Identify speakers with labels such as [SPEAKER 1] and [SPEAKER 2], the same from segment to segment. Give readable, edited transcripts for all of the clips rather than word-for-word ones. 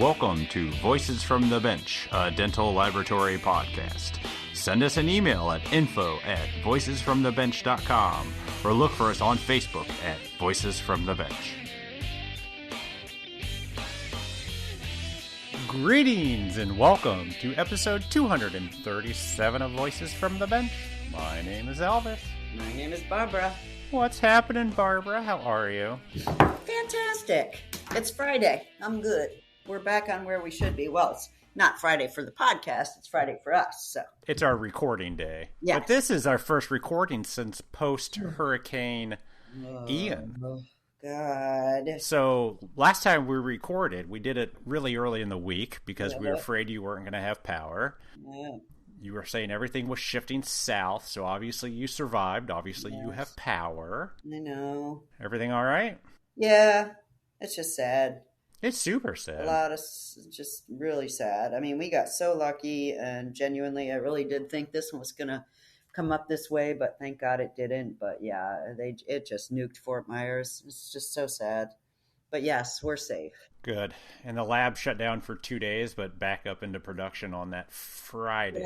[SPEAKER 1] Welcome to Voices from the Bench, a dental laboratory podcast. Send us an email at info@voicesfromthebench.com or look for us on Facebook at Voices from the Bench. Greetings and welcome to episode 237 of Voices from the Bench. My name is Elvis.
[SPEAKER 2] My name is Barbara.
[SPEAKER 1] What's happening, Barbara? How are you?
[SPEAKER 2] Fantastic. It's Friday. I'm good. We're back on where we should be. Well, it's not Friday for the podcast. It's Friday for us. So
[SPEAKER 1] it's our recording day.
[SPEAKER 2] Yes.
[SPEAKER 1] But this is our first recording since post-Hurricane Ian.
[SPEAKER 2] Oh, God.
[SPEAKER 1] So last time we recorded, we did it really early in the week because we were afraid you weren't going to have power.
[SPEAKER 2] Yeah.
[SPEAKER 1] You were saying everything was shifting south, so obviously you survived. Obviously you have power.
[SPEAKER 2] I know.
[SPEAKER 1] Everything all right?
[SPEAKER 2] Yeah. It's just sad.
[SPEAKER 1] It's super sad.
[SPEAKER 2] A lot of just really sad. I mean, we got so lucky, and genuinely, I really did think this one was going to come up this way, but thank God it didn't. But yeah, it just nuked Fort Myers. It's just so sad. But yes, we're safe.
[SPEAKER 1] Good. And the lab shut down for 2 days, but back up into production on that Friday.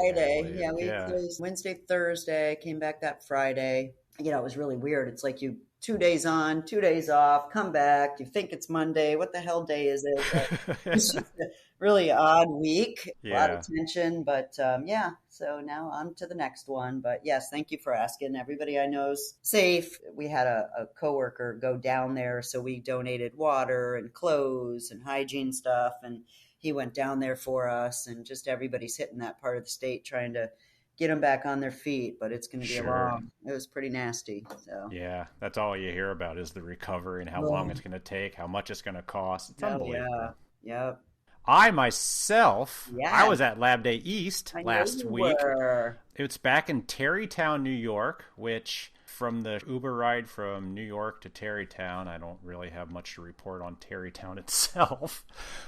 [SPEAKER 2] Yeah, we closed Wednesday, Thursday, came back that Friday. You know, it was really weird. It's like you 2 days on, 2 days off, come back. You think it's Monday. What the hell day is it? It's just a really odd week.
[SPEAKER 1] Yeah.
[SPEAKER 2] A lot of tension. But yeah, so now on to the next one. But yes, thank you for asking. Everybody I know is safe. We had a coworker go down there. So we donated water and clothes and hygiene stuff. And he went down there for us. And just everybody's hitting that part of the state trying to get them back on their feet, but it's going to be it was pretty nasty. So
[SPEAKER 1] yeah, that's all you hear about is the recovery and how long it's going to take, how much it's going to cost. It's unbelievable.
[SPEAKER 2] Yeah.
[SPEAKER 1] I myself, I was at Lab Day East last week. It's back in Tarrytown, New York, which from the Uber ride from New York to Tarrytown, I don't really have much to report on Tarrytown itself,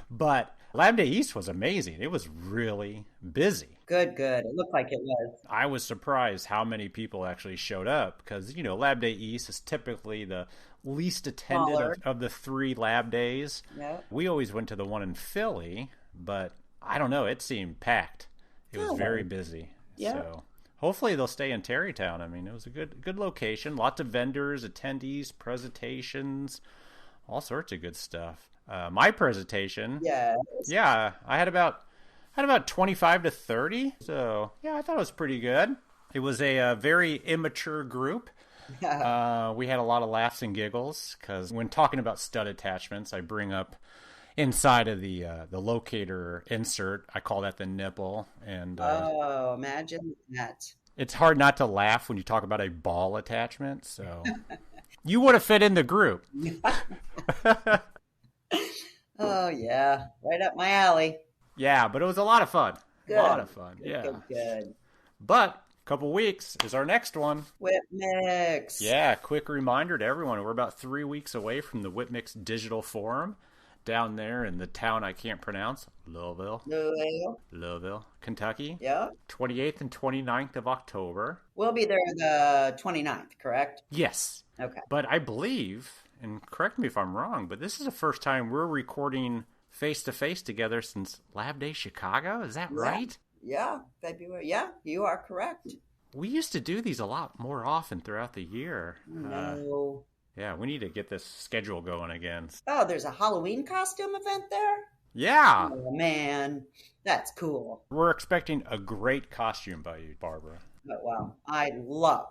[SPEAKER 1] but Lab Day East was amazing. It was really busy.
[SPEAKER 2] Good. It looked like it was.
[SPEAKER 1] I was surprised how many people actually showed up because, you know, Lab Day East is typically the least attended of the 3 lab days.
[SPEAKER 2] Yep.
[SPEAKER 1] We always went to the one in Philly, but I don't know. It seemed packed. It was very busy.
[SPEAKER 2] Yeah.
[SPEAKER 1] So hopefully they'll stay in Tarrytown. I mean, it was a good location. Lots of vendors, attendees, presentations, all sorts of good stuff. My presentation, I had about 25 to 30. So yeah, I thought it was pretty good. It was a very immature group. We had a lot of laughs and giggles because when talking about stud attachments, I bring up inside of the locator insert. I call that the nipple. And
[SPEAKER 2] imagine that.
[SPEAKER 1] It's hard not to laugh when you talk about a ball attachment. So you would have fit in the group.
[SPEAKER 2] Oh yeah, right up my alley.
[SPEAKER 1] Yeah, but it was a lot of fun.
[SPEAKER 2] Good.
[SPEAKER 1] A lot of fun.
[SPEAKER 2] Good.
[SPEAKER 1] But a couple weeks is our next one.
[SPEAKER 2] Whip Mix.
[SPEAKER 1] Yeah, quick reminder to everyone. We're about 3 weeks away from the Whip Mix Digital Forum down there in the town I can't pronounce. Louisville, Kentucky.
[SPEAKER 2] Yeah.
[SPEAKER 1] 28th and 29th of October.
[SPEAKER 2] We'll be there the 29th, correct?
[SPEAKER 1] Yes.
[SPEAKER 2] Okay.
[SPEAKER 1] But I believe, and correct me if I'm wrong, but this is the first time we're recording face-to-face together since Lab Day Chicago. Is that right?
[SPEAKER 2] Yeah, February. Yeah, you are correct.
[SPEAKER 1] We used to do these a lot more often throughout the year.
[SPEAKER 2] No.
[SPEAKER 1] Yeah, we need to get this schedule going again.
[SPEAKER 2] Oh, there's a Halloween costume event there?
[SPEAKER 1] Yeah.
[SPEAKER 2] Oh, man. That's cool.
[SPEAKER 1] We're expecting a great costume by you, Barbara.
[SPEAKER 2] Oh, wow. I love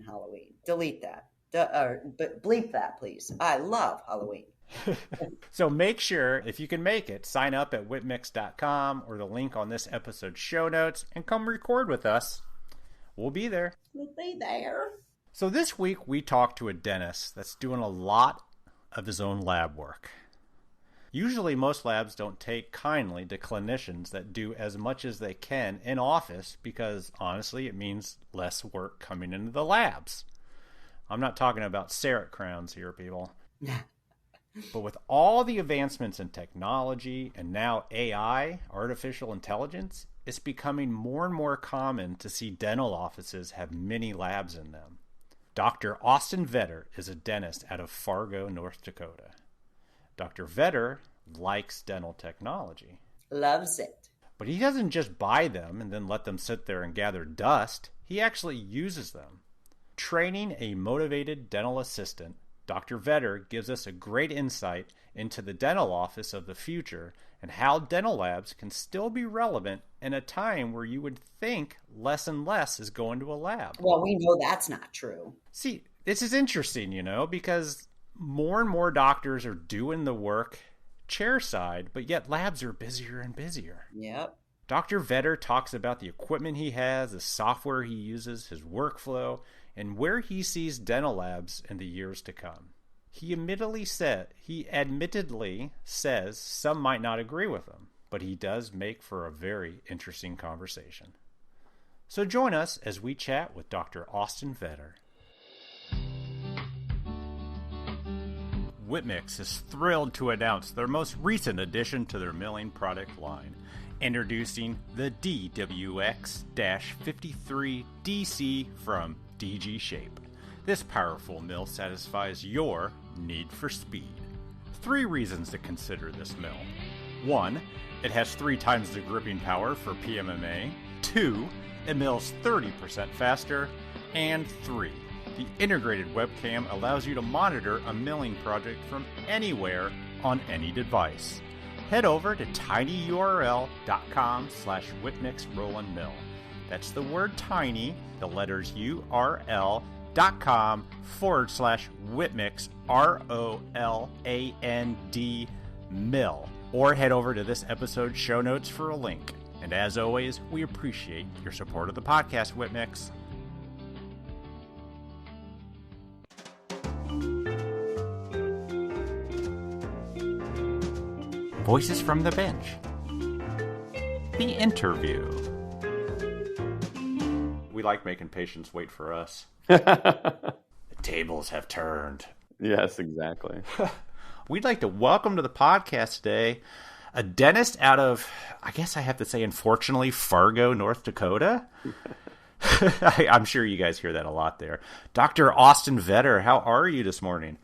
[SPEAKER 2] Halloween. Delete that. But bleep that, please. I love Halloween.
[SPEAKER 1] So make sure, if you can make it, sign up at whipmix.com or the link on this episode's show notes and come record with us. We'll be there.
[SPEAKER 2] We'll be there.
[SPEAKER 1] So this week we talked to a dentist that's doing a lot of his own lab work. Usually most labs don't take kindly to clinicians that do as much as they can in office because honestly it means less work coming into the labs. I'm not talking about CEREC crowns here, people. But with all the advancements in technology and now AI, artificial intelligence, it's becoming more and more common to see dental offices have mini labs in them. Dr. Austin Vetter is a dentist out of Fargo, North Dakota. Dr. Vetter likes dental technology.
[SPEAKER 2] Loves it.
[SPEAKER 1] But he doesn't just buy them and then let them sit there and gather dust. He actually uses them. Training a motivated dental assistant, Dr. Vetter gives us a great insight into the dental office of the future and how dental labs can still be relevant in a time where you would think less and less is going to a lab.
[SPEAKER 2] Well, we know that's not true.
[SPEAKER 1] See, this is interesting, because more and more doctors are doing the work chairside, but yet labs are busier and busier.
[SPEAKER 2] Yep.
[SPEAKER 1] Dr. Vetter talks about the equipment he has, the software he uses, his workflow, and where he sees dental labs in the years to come. He admittedly says some might not agree with him, but he does make for a very interesting conversation. So join us as we chat with Dr. Austin Vetter. Whitmix is thrilled to announce their most recent addition to their milling product line, introducing the DWX-53DC from DG Shape. This powerful mill satisfies your need for speed. 3 reasons to consider this mill. 1, it has 3 times the gripping power for PMMA. 2, it mills 30% faster. And 3, the integrated webcam allows you to monitor a milling project from anywhere on any device. Head over to tinyurl.com/WhitmixRollAndMill. That's the word tiny, the letters url.com/Whitmix ROLAND mill. Or head over to this episode's show notes for a link. And as always, we appreciate your support of the podcast, Whitmix. Voices from the Bench. The interview. We like making patients wait for us. The tables have turned.
[SPEAKER 3] Yes, exactly.
[SPEAKER 1] We'd like to welcome to the podcast today a dentist out of, I guess I have to say, unfortunately, Fargo, North Dakota. I'm sure you guys hear that a lot there. Dr. Austin Vetter, how are you this morning?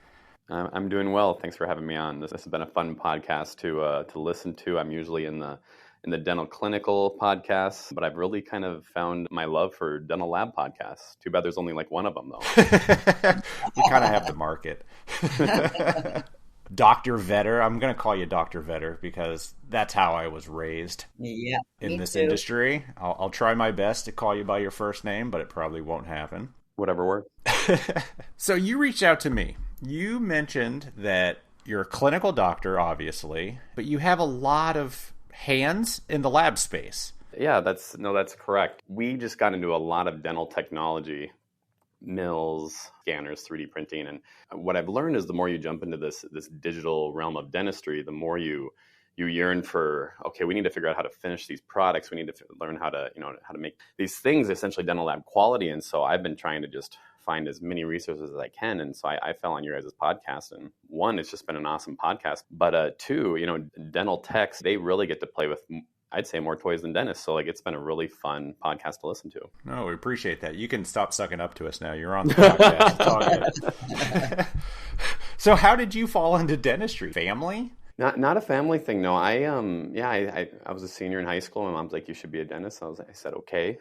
[SPEAKER 3] I'm doing well. Thanks for having me on. This has been a fun podcast to listen to. I'm usually in the dental clinical podcasts, but I've really kind of found my love for dental lab podcasts. Too bad there's only like one of them, though.
[SPEAKER 1] We kind of have the market. Dr. Vetter, I'm going to call you Dr. Vetter because that's how I was raised in this industry. I'll try my best to call you by your first name, but it probably won't happen.
[SPEAKER 3] Whatever works.
[SPEAKER 1] So you reached out to me. You mentioned that you're a clinical doctor, obviously, but you have a lot of hands in the lab space.
[SPEAKER 3] Yeah, that's correct. We just got into a lot of dental technology, mills, scanners, 3D printing. And what I've learned is the more you jump into this digital realm of dentistry, the more you yearn for, okay, we need to figure out how to finish these products. We need to learn how to make these things essentially dental lab quality. And so I've been trying to just find as many resources as I can. And so I fell on your guys' podcast. And 1, it's just been an awesome podcast. But 2, dental techs, they really get to play with, I'd say, more toys than dentists. So like it's been a really fun podcast to listen to.
[SPEAKER 1] No, we appreciate that. You can stop sucking up to us now. You're on the podcast. It's all good. So how did you fall into dentistry? Family?
[SPEAKER 3] Not a family thing, no. I was a senior in high school. My mom's like, "You should be a dentist." I said, "Okay."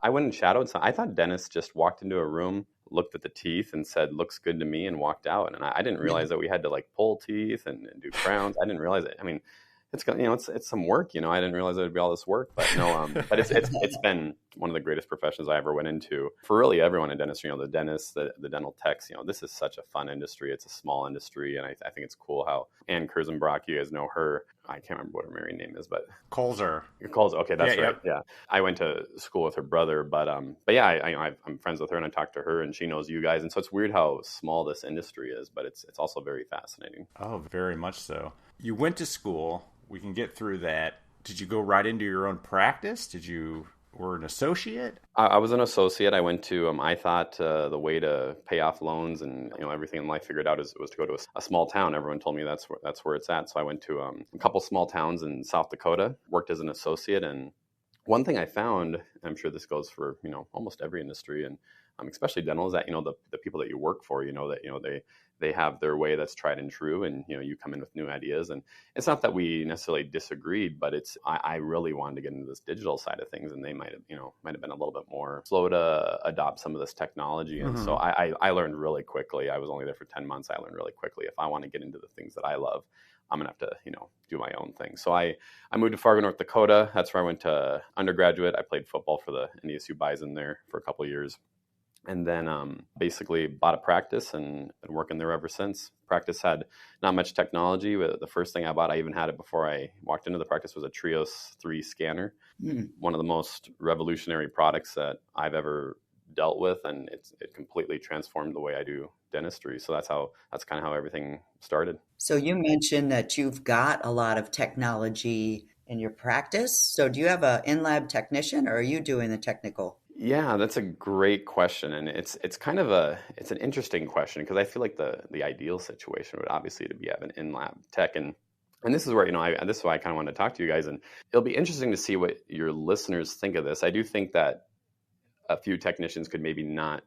[SPEAKER 3] I went and shadowed. So I thought dentists just walked into a room, looked at the teeth, and said, "Looks good to me," and walked out. And I didn't realize that we had to like pull teeth and do crowns. I didn't realize it. I mean, it's some work. I didn't realize it would be all this work. But no, but it's been one of the greatest professions I ever went into for really everyone in dentistry. The dentists, the dental techs. This is such a fun industry. It's a small industry, and I think it's cool how Ann Kurzenbrock, you guys know her. I can't remember what her married name is, but
[SPEAKER 1] Colzer.
[SPEAKER 3] Okay, that's right.
[SPEAKER 1] Yep.
[SPEAKER 3] Yeah, I went to school with her brother, but yeah, I'm friends with her, and I talked to her, and she knows you guys, and so it's weird how small this industry is, but it's also very fascinating.
[SPEAKER 1] Oh, very much so. You went to school. We can get through that. Did you go right into your own practice? Were an associate?
[SPEAKER 3] I was an associate. I went to, I thought the way to pay off loans and everything in life figured out was to go to a small town. Everyone told me that's where it's at. So I went to a couple small towns in South Dakota, worked as an associate. And one thing I found, I'm sure this goes for almost every industry, and especially dental, is that, the people that you work for, that, they have their way that's tried and true, and you come in with new ideas. And it's not that we necessarily disagreed, but I really wanted to get into this digital side of things, and they might have been a little bit more slow to adopt some of this technology. And so I learned really quickly. I was only there for 10 months. I learned really quickly, if I want to get into the things that I love, I'm gonna have to do my own thing. So I moved to Fargo, North Dakota. That's where I went to undergraduate. I played football for the NDSU Bison there for a couple of years. And then basically bought a practice and been working there ever since. Practice had not much technology. The first thing I bought, I even had it before I walked into the practice, was a Trios 3 scanner. One of the most revolutionary products that I've ever dealt with, and it completely transformed the way I do dentistry. So that's kind of how everything started.
[SPEAKER 2] So you mentioned that you've got a lot of technology in your practice. So do you have an in-lab technician, or are you doing the technical?
[SPEAKER 3] Yeah, that's a great question, and it's an interesting question, because I feel like the ideal situation would obviously to be have an in-lab tech, and this is where this is why I kind of wanted to talk to you guys, and it'll be interesting to see what your listeners think of this. I do think that a few technicians could maybe not,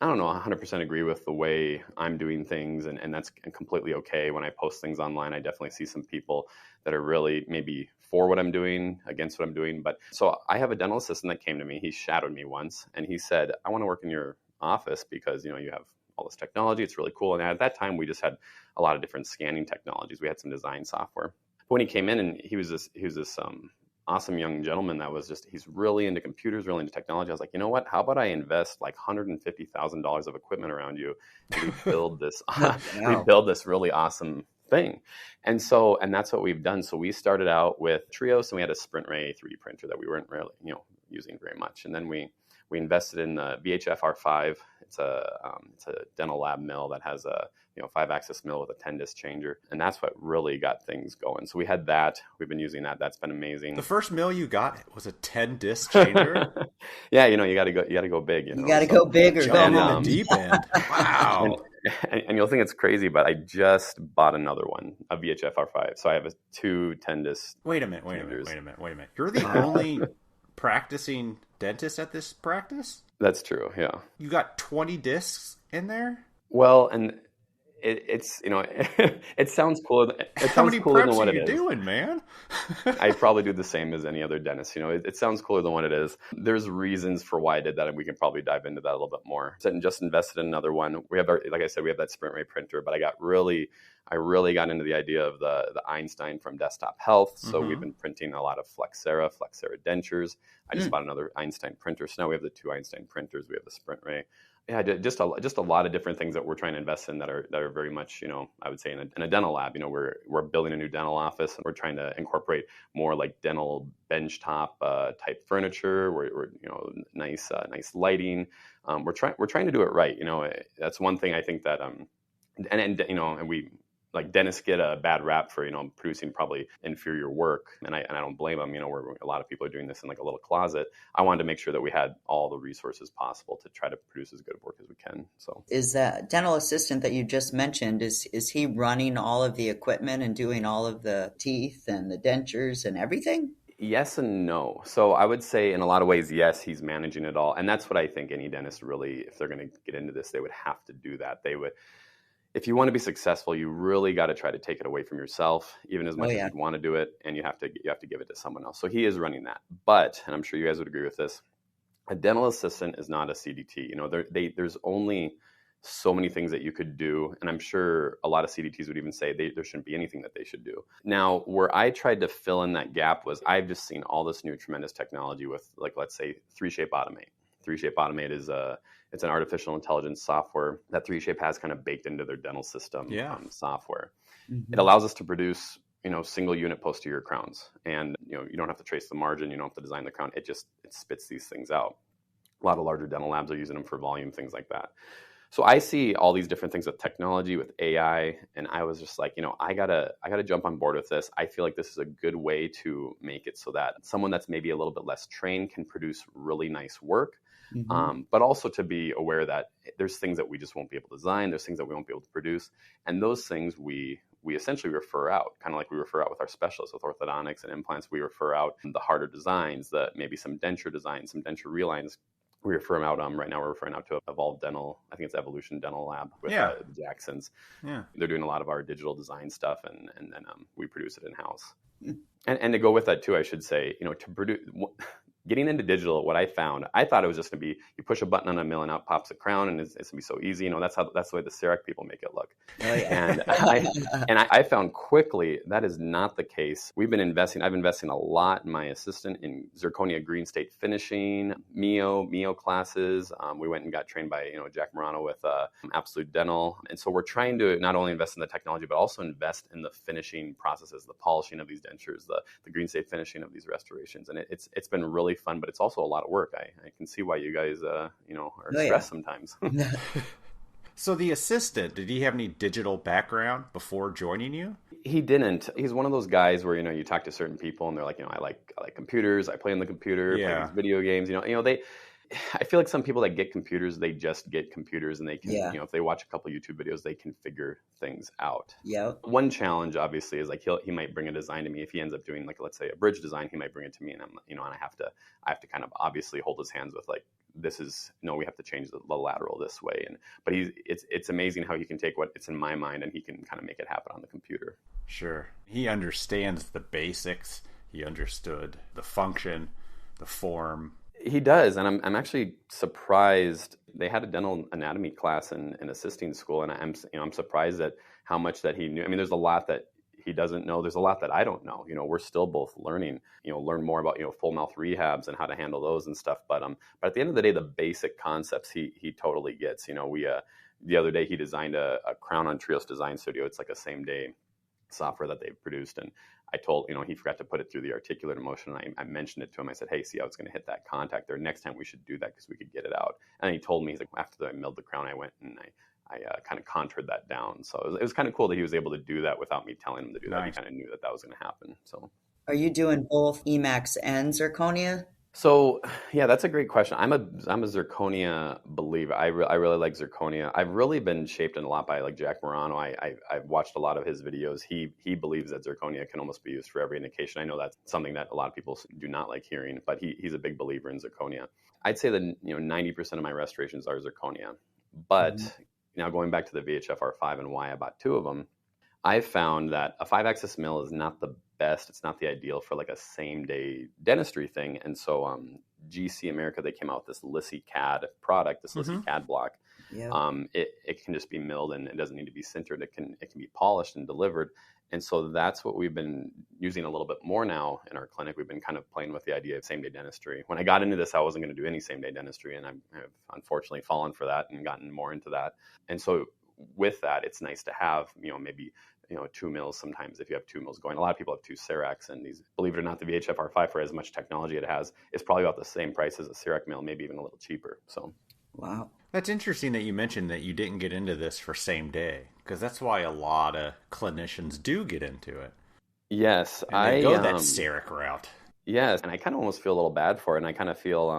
[SPEAKER 3] I don't know, 100% agree with the way I'm doing things, and that's completely okay. When I post things online, I definitely see some people that are really maybe for what I'm doing, against what I'm doing. But so I have a dental assistant that came to me. He shadowed me once, and he said, I want to work in your office because, you have all this technology. It's really cool. And at that time, we just had a lot of different scanning technologies. We had some design software. But when he came in, and he was this awesome young gentleman that was he's really into computers, really into technology. I was like, you know what? How about I invest like $150,000 of equipment around you, and we build this, we build this really awesome thing. And that's what we've done. So we started out with Trios, and we had a Sprint Ray 3D printer that we weren't really, using very much. And then we invested in the VHF R5. It's a dental lab mill that has a 5-axis mill with a 10-disc changer, and that's what really got things going. So we had that. We've been using that. That's been amazing.
[SPEAKER 1] The first mill you got was a 10-disc changer.
[SPEAKER 3] Yeah, you got to go big.
[SPEAKER 2] You got to go big or go
[SPEAKER 1] in the deep end. Wow.
[SPEAKER 3] And you'll think it's crazy, but I just bought another one, a VHF R5. So I have 2 10-disc.
[SPEAKER 1] Wait a minute. You're the only practicing dentist at this practice?
[SPEAKER 3] That's true. Yeah.
[SPEAKER 1] You got 20 discs in there?
[SPEAKER 3] Well, and it's it sounds cooler. It sounds cooler than what it is.
[SPEAKER 1] How many preps are you doing, man?
[SPEAKER 3] I probably do the same as any other dentist. It sounds cooler than what it is. There's reasons for why I did that, and we can probably dive into that a little bit more. So just invested in another one. We have like I said, we have that Sprint Ray printer, but I really got into the idea of the Einstein from Desktop Health. So we've been printing a lot of Flexera Dentures. I just bought another Einstein printer. So now we have the 2 Einstein printers. We have the Sprint Ray. Yeah, just a lot of different things that we're trying to invest in that are very much, I would say in a dental lab. We're building a new dental office, and we're trying to incorporate more like dental benchtop type furniture. We're nice lighting. We're trying to do it right. That's one thing I think that and we, like, dentists get a bad rap for producing probably inferior work, and I don't blame them. Where a lot of people are doing this in like a little closet. I wanted to make sure that we had all the resources possible to try to produce as good of work as we can. So,
[SPEAKER 2] is that dental assistant that you just mentioned, is he running all of the equipment and doing all of the teeth and the dentures and everything?
[SPEAKER 3] Yes and no. So I would say in a lot of ways, yes, he's managing it all, and that's what I think any dentist really, if they're going to get into this, they would have to do that. They would. If you want to be successful, you really got to try to take it away from yourself, even as much as you want to do it, and you have to give it to someone else. So he is running that. But, and I'm sure you guys would agree with this, a dental assistant is not a CDT. There's only so many things that you could do, and I'm sure a lot of CDTs would even say there shouldn't be anything that they should do. Now, where I tried to fill in that gap was I've just seen all this new tremendous technology with, like, let's say 3Shape Automate. 3Shape Automate is it's an artificial intelligence software that 3Shape has kind of baked into their dental system software. It allows us to produce, single unit posterior crowns, and you don't have to trace the margin, you don't have to design the crown. It spits these things out. A lot of larger dental labs are using them for volume, things like that. So I see all these different things with technology, with AI, and I was just like, I gotta jump on board with this. I feel like this is a good way to make it so that someone that's maybe a little bit less trained can produce really nice work. But also to be aware that there's things that we just won't be able to design. There's things that we won't be able to produce. And those things we essentially refer out, kind of like we refer out with our specialists with orthodontics and implants. We refer out the harder designs, maybe some denture designs, some denture relines. we refer them out. Right now we're referring out to Evolve Dental. I think it's Evolution Dental Lab with the Jacksons.
[SPEAKER 1] Yeah.
[SPEAKER 3] They're doing a lot of our digital design stuff, and then we produce it in house. And to go with that too, I should say, to produce. Getting into digital, what I found, I thought it was just going to be, you push a button on a mill and out pops a crown, and it's going to be so easy. That's the way the CEREC people make it look. Oh, yeah. And I found quickly that is not the case. I've invested a lot in my assistant in zirconia green state finishing, Mio classes. We went and got trained by, Jack Morano with Absolute Dental. And so we're trying to not only invest in the technology, but also invest in the finishing processes, the polishing of these dentures, the green state finishing of these restorations. And it's been really fun, but it's also a lot of work. I can see why you guys, are stressed sometimes.
[SPEAKER 1] So the assistant, did he have any digital background before joining you?
[SPEAKER 3] He didn't. He's one of those guys where, you talk to certain people and they're like, I like computers. I play on the computer, play these video games. I feel like some people that get computers, they just get computers and they can, if they watch a couple YouTube videos, they can figure things out. Yeah. One challenge obviously is like he might bring a design to me. If he ends up doing like, let's say a bridge design, he might bring it to me and I'm, and I have to kind of obviously hold his hands with like, we have to change the lateral this way. But it's amazing how he can take what it's in my mind and he can kind of make it happen on the computer.
[SPEAKER 1] Sure. He understands the basics. He understood the function, the form.
[SPEAKER 3] He does, and I'm actually surprised. They had a dental anatomy class in assisting school, and I'm surprised at how much that he knew. I mean, there's a lot that he doesn't know. There's a lot that I don't know. We're still both learning. Learn more about full mouth rehabs and how to handle those and stuff. But at the end of the day, the basic concepts he totally gets. We the other day he designed a crown on Trios Design Studio. It's like a same day software that they've produced, and I told, he forgot to put it through the articulator motion. And I mentioned it to him. I said, hey, see how it's going to hit that contact there. Next time we should do that because we could get it out. And he told me, he's like, after I milled the crown, I went and I kind of contoured that down. So it was kind of cool that he was able to do that without me telling him to do that. He kind of knew that was going to happen. So,
[SPEAKER 2] are you doing both Emax and zirconia?
[SPEAKER 3] So, yeah, that's a great question. I'm a zirconia believer. I really like zirconia. I've really been shaped in a lot by like Jack Morano. I've watched a lot of his videos. He believes that zirconia can almost be used for every indication. I know that's something that a lot of people do not like hearing, but he's a big believer in zirconia. I'd say that 90% of my restorations are zirconia. But now going back to the VHF R5 and why I bought two of them, I found that a 5-axis mill is not the best. It's not the ideal for like a same day dentistry thing. And so GC America, they came out with this Lissy CAD product, this Lissy CAD block. Yeah. It can just be milled and it doesn't need to be sintered. It can be polished and delivered. And so that's what we've been using a little bit more now in our clinic. We've been kind of playing with the idea of same day dentistry. When I got into this, I wasn't going to do any same day dentistry, and I've unfortunately fallen for that and gotten more into that. And so with that, it's nice to have, maybe 2 mills sometimes if you have 2 mills going. A lot of people have 2 CERECs, and these, believe it or not, the VHF R5 for as much technology it has is probably about the same price as a CEREC mill, maybe even a little cheaper. So,
[SPEAKER 2] wow.
[SPEAKER 1] That's interesting that you mentioned that you didn't get into this for same day, because that's why a lot of clinicians do get into it.
[SPEAKER 3] Yes,
[SPEAKER 1] and they go that CEREC route.
[SPEAKER 3] Yes, and I kind of almost feel a little bad for it, and I kind of feel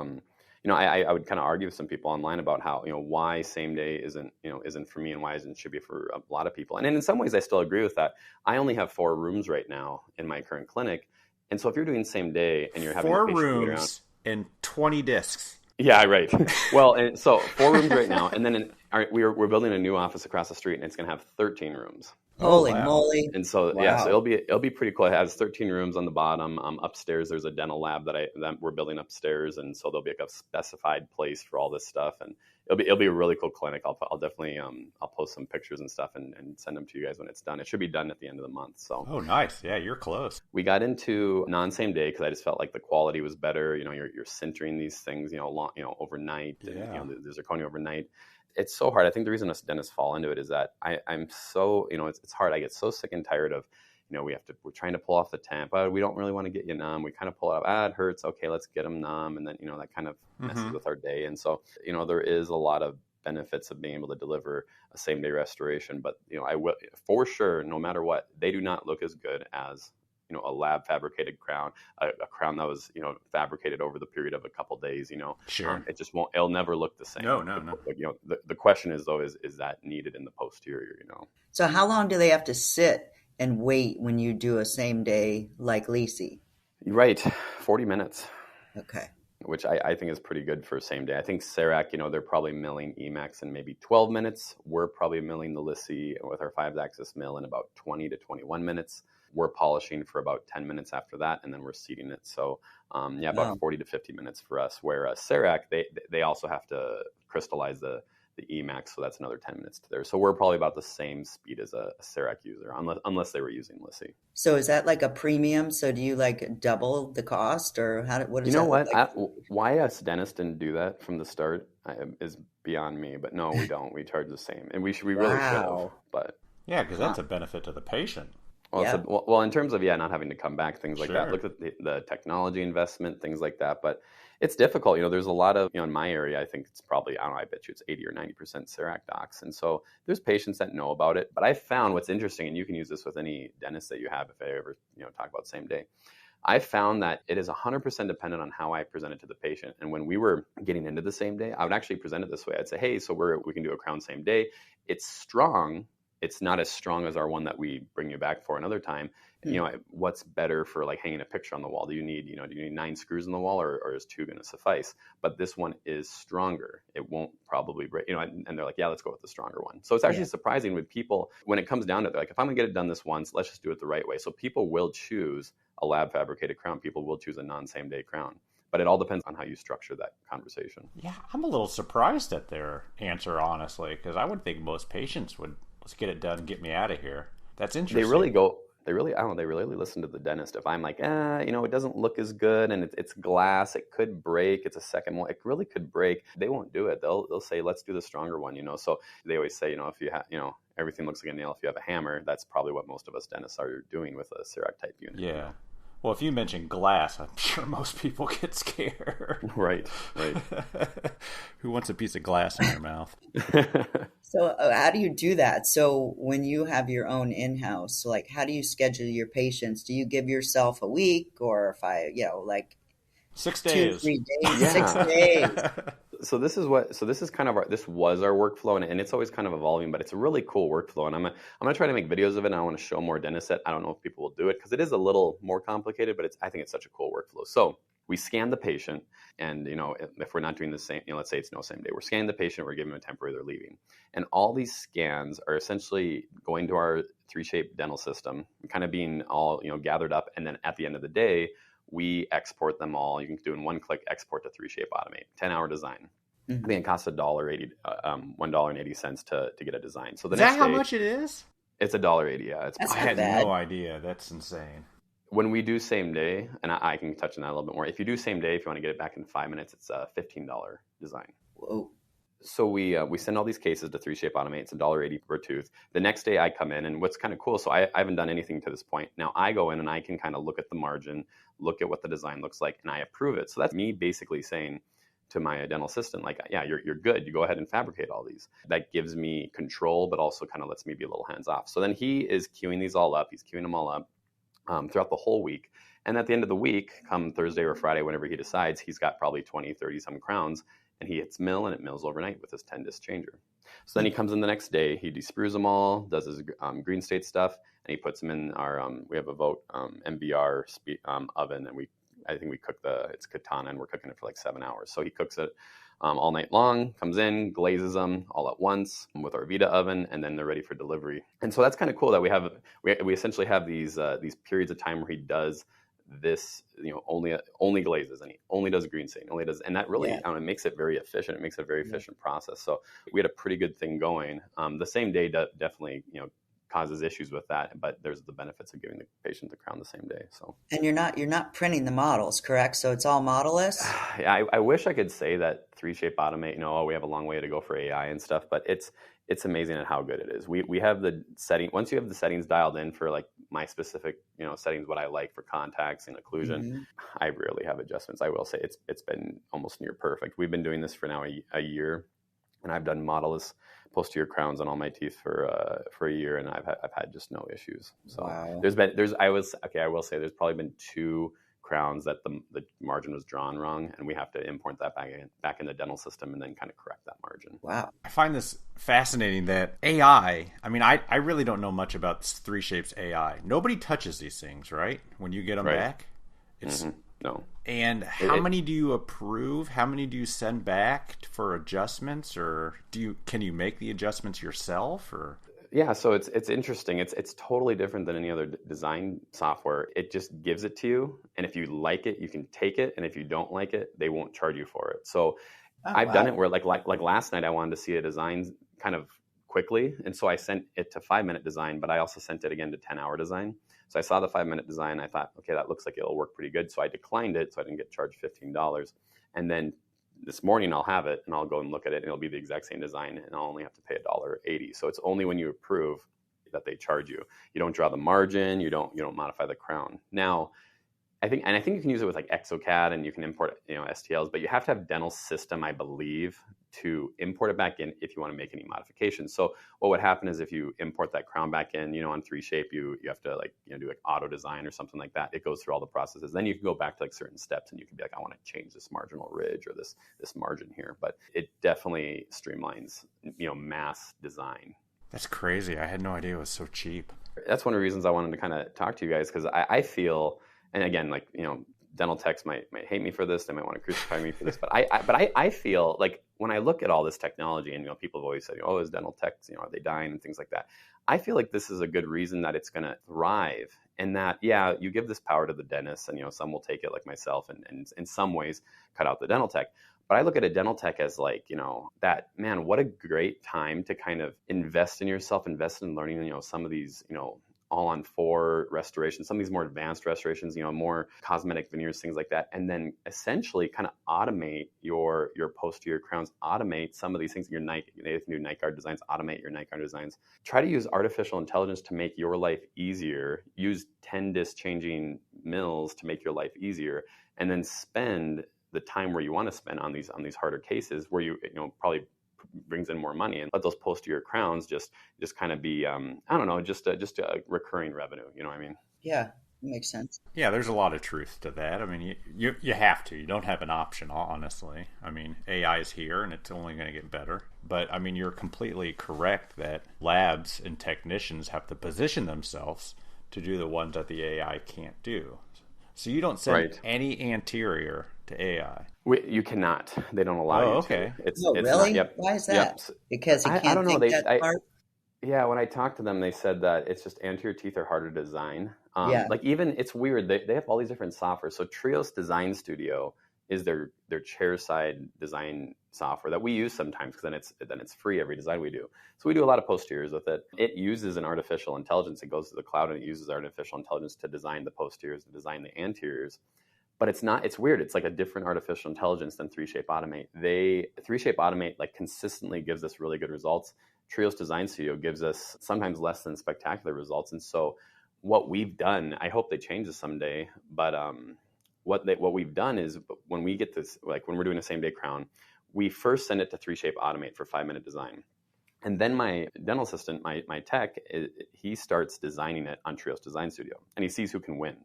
[SPEAKER 3] I would kind of argue with some people online about how, why same day isn't for me and why it should be for a lot of people. And in some ways, I still agree with that. I only have 4 rooms right now in my current clinic. And so if you're doing same day and you're having
[SPEAKER 1] 4 rooms and 20 discs.
[SPEAKER 3] Yeah, right. Well, and so 4 rooms right now. And then we're building a new office across the street and it's going to have 13 rooms.
[SPEAKER 2] Holy moly.
[SPEAKER 3] And so, so it'll be pretty cool. It has 13 rooms on the bottom. Upstairs, there's a dental lab that we're building upstairs. And so there'll be like a specified place for all this stuff. And it'll be a really cool clinic. I'll definitely, I'll post some pictures and stuff and send them to you guys when it's done. It should be done at the end of the month. So.
[SPEAKER 1] Oh, nice. Yeah, you're close.
[SPEAKER 3] We got into non-same day because I just felt like the quality was better. You're sintering these things, overnight. Yeah. And, the zirconia overnight. It's so hard. I think the reason us dentists fall into it is that I'm so, it's hard. I get so sick and tired of, we're trying to pull off the temp. We don't really want to get you numb. We kind of pull it up. It hurts. Okay, let's get them numb. And then, that kind of messes with our day. And so, there is a lot of benefits of being able to deliver a same day restoration. But, I will, for sure, no matter what, they do not look as good as, a lab fabricated crown, a crown that was, fabricated over the period of a couple days,
[SPEAKER 1] Sure.
[SPEAKER 3] It just won't, it'll never look the same.
[SPEAKER 1] No.
[SPEAKER 3] But, the question is though, is that needed in the posterior,
[SPEAKER 2] So how long do they have to sit and wait when you do a same day like Lisi?
[SPEAKER 3] Right. 40 minutes.
[SPEAKER 2] Okay.
[SPEAKER 3] which I think is pretty good for same day. I think CEREC, they're probably milling Emacs in maybe 12 minutes. We're probably milling the Lissy with our 5-axis mill in about 20 to 21 minutes. We're polishing for about 10 minutes after that, and then we're seating it. So, about 40 to 50 minutes for us. Whereas CEREC, they also have to crystallize the Emacs, so that's another 10 minutes to there. So we're probably about the same speed as a CEREC user, unless they were using Lissy.
[SPEAKER 2] So is that like a premium? So do you like double the cost, or what does
[SPEAKER 3] You know
[SPEAKER 2] that
[SPEAKER 3] what?
[SPEAKER 2] look like?
[SPEAKER 3] Why us dentists didn't do that from the start is beyond me. But no, we don't. We charge the same, and we really should have. But
[SPEAKER 1] yeah, because that's a benefit to the patient.
[SPEAKER 3] Well,
[SPEAKER 2] Yeah.
[SPEAKER 3] well, in terms of not having to come back, things like that.
[SPEAKER 1] Sure.
[SPEAKER 3] Look at the technology investment, things like that. But it's difficult. There's a lot of in my area. I think it's probably I bet you it's 80 or 90% CEREC docs, and so there's patients that know about it. But I found what's interesting, and you can use this with any dentist that you have if I ever talk about same day. I found that it is 100% dependent on how I present it to the patient. And when we were getting into the same day, I would actually present it this way. I'd say, hey, so we can do a crown same day. It's strong. It's not as strong as our one that we bring you back for another time. What's better for like hanging a picture on the wall? Do you need 9 screws in the wall, or is 2 going to suffice? But this one is stronger. It won't probably break, and they're like, yeah, let's go with the stronger one. So it's actually surprising with people when it comes down to it, like, if I'm going to get it done this once, let's just do it the right way. So people will choose a lab fabricated crown. People will choose a non-same day crown. But it all depends on how you structure that conversation.
[SPEAKER 1] Yeah, I'm a little surprised at their answer, honestly, because I would think most patients would, let's get it done, get me out of here. That's interesting.
[SPEAKER 3] They really listen to the dentist. If I'm like, it doesn't look as good, and it's glass, it could break. It's a second one, it really could break. They won't do it. They'll say, let's do the stronger one. So they always say, if you have, everything looks like a nail. If you have a hammer, that's probably what most of us dentists are doing with a CEREC type unit.
[SPEAKER 1] Yeah. Well, if you mention glass, I'm sure most people get scared.
[SPEAKER 3] Right.
[SPEAKER 1] Who wants a piece of glass in their mouth?
[SPEAKER 2] So how do you do that? So when you have your own in-house, like, how do you schedule your patients? Do you give yourself a week, or if I,
[SPEAKER 1] 6 days,
[SPEAKER 2] 2-3 days,
[SPEAKER 3] Yeah.
[SPEAKER 2] 6 days?
[SPEAKER 3] So this is kind of this was our workflow, and it's always kind of evolving, but it's a really cool workflow, and I'm gonna try to make videos of it, and I want to show more dentists it. I don't know if people will do it because it is a little more complicated, but I think it's such a cool workflow. So we scan the patient, and if we're not doing the same, let's say it's no same day, we're scanning the patient, we're giving them a temporary, they're leaving, and all these scans are essentially going to our 3Shape dental system, kind of being all gathered up, and then at the end of the day, we export them all. You can do in one click export to 3Shape Automate, 10-hour design.
[SPEAKER 2] Mm-hmm.
[SPEAKER 3] I think it costs $1.80, $1.80 to get a design. So
[SPEAKER 1] is that how much it is?
[SPEAKER 3] It's $1.80. Yeah,
[SPEAKER 2] That's
[SPEAKER 1] I had
[SPEAKER 2] bad.
[SPEAKER 1] no idea. That's insane.
[SPEAKER 3] when we do same day, and I can touch on that a little bit more. If you do same day, if you want to get it back in 5 minutes, it's a $15 design.
[SPEAKER 2] Whoa.
[SPEAKER 3] So we send all these cases to 3Shape Automate. It's $1.80 per tooth. The next day I come in, and what's kind of cool, so I haven't done anything to this point. Now I go in and I can kind of look at the margin, look at what the design looks like, and I approve it. So that's me basically saying to my dental assistant, like, yeah, you're good. You go ahead and fabricate all these. That gives me control, but also kind of lets me be a little hands off. So then he is queuing these all up. He's queuing them all up throughout the whole week. And at the end of the week, come Thursday or Friday, whenever he decides, he's got probably 20, 30 some crowns, and he hits mill, and it mills overnight with his 10-disc changer. So then he comes in the next day, he desprues them all, does his green state stuff, and he puts them in our, we have a Vote MBR oven, and I think we cook it's katana, and we're cooking it for like 7 hours. So he cooks it all night long, comes in, glazes them all at once with our Vita oven, and then they're ready for delivery. And so that's kind of cool that we essentially have these periods of time where he does this, only glazes, and he only does green stain, and that really it makes it very efficient. It makes it a very efficient process. So we had a pretty good thing going. The same day definitely causes issues with that, but there's the benefits of giving the patient the crown the same day. So,
[SPEAKER 2] and you're not printing the models, correct? So it's all modelless.
[SPEAKER 3] Yeah, I wish I could say that 3Shape Automate, we have a long way to go for AI and stuff, but it's amazing at how good it is. We have the setting. Once you have the settings dialed in for like my specific settings, what I like for contacts and occlusion, I rarely have adjustments. I will say it's been almost near perfect. We've been doing this for now a year, and I've done modelless posterior crowns on all my teeth for a year, and I've had just no issues. So
[SPEAKER 2] wow.
[SPEAKER 3] I will say there's probably been 2 crowns that the margin was drawn wrong, and we have to import that back in the dental system and then kind of correct that margin.
[SPEAKER 2] Wow.
[SPEAKER 1] I find this fascinating that AI, I really don't know much about 3Shape's AI. Nobody touches these things, right? When you get them back? It's
[SPEAKER 3] No.
[SPEAKER 1] And how many do you approve? How many do you send back for adjustments, or can you make the adjustments yourself, or?
[SPEAKER 3] Yeah, so it's interesting. It's totally different than any other design software. It just gives it to you, and if you like it, you can take it, and if you don't like it, they won't charge you for it. So I've done it where like last night I wanted to see a design kind of quickly, and so I sent it to 5-minute design, but I also sent it again to 10-hour design. So I saw the 5-minute design. I thought, okay, that looks like it'll work pretty good. So I declined it, so I didn't get charged $15. And then this morning I'll have it, and I'll go and look at it, and it'll be the exact same design, and I'll only have to pay $1.80. So it's only when you approve that they charge you. You don't draw the margin. You don't modify the crown. Now, I think you can use it with like ExoCAD, and you can import STLs, but you have to have Dental System, I believe, to import it back in if you want to make any modifications. So what would happen is if you import that crown back in, on 3Shape, you have to do like auto design or something like that. It goes through all the processes. Then you can go back to like certain steps, and you can be like, I want to change this marginal ridge or this margin here. But it definitely streamlines, mass design.
[SPEAKER 1] That's crazy. I had no idea it was so cheap.
[SPEAKER 3] That's one of the reasons I wanted to kind of talk to you guys, because I feel, and again, like, dental techs might hate me for this. They might want to crucify me for this, but I feel like when I look at all this technology, and people have always said, oh, is dental techs, are they dying and things like that? I feel like this is a good reason that it's going to thrive, and that, yeah, you give this power to the dentist, and some will take it, like myself, and in some ways cut out the dental tech. But I look at a dental tech as like, that, man, what a great time to kind of invest in yourself, invest in learning, some of these, all-on-4 restorations, some of these more advanced restorations, more cosmetic veneers, things like that, and then essentially kind of automate your posterior crowns, automate some of these things. Your night guard designs, automate your night guard designs. Try to use artificial intelligence to make your life easier. Use 10-disc changing mills to make your life easier, and then spend the time where you want to spend on these harder cases where you probably brings in more money, and let those posterior crowns just kind of be just a recurring revenue. You know what I mean?
[SPEAKER 2] Yeah, makes sense.
[SPEAKER 1] Yeah, there's a lot of truth to that. I mean, you have to. You don't have an option, honestly. I mean, AI is here, and it's only going to get better. But I mean, you're completely correct that labs and technicians have to position themselves to do the ones that the AI can't do. So you don't send any anterior to AI.
[SPEAKER 3] You cannot. They don't allow you
[SPEAKER 1] okay.
[SPEAKER 3] to. It's
[SPEAKER 2] really?
[SPEAKER 3] Not,
[SPEAKER 2] Why is that?
[SPEAKER 3] Yep.
[SPEAKER 2] Because he can't
[SPEAKER 3] I don't know.
[SPEAKER 2] that part?
[SPEAKER 3] Yeah, when I talked to them, they said that it's just anterior teeth are harder to design. Like even, it's weird. They have all these different software. So Trios Design Studio is their Chairside design software that we use sometimes, because then it's free every design we do. So we do a lot of posteriors with it. It uses an artificial intelligence. It goes to the cloud, and it uses artificial intelligence to design the posteriors, to design the anteriors. But it's weird. It's like a different artificial intelligence than 3Shape Automate. 3Shape Automate like consistently gives us really good results. Trios Design Studio gives us sometimes less than spectacular results. And so what we've done, I hope they change this someday, but what we've done is, when we get this, like when we're doing a same day crown, we first send it to 3Shape Automate for 5-minute design. And then my dental assistant, my tech, he starts designing it on Trios Design Studio, and he sees who can win.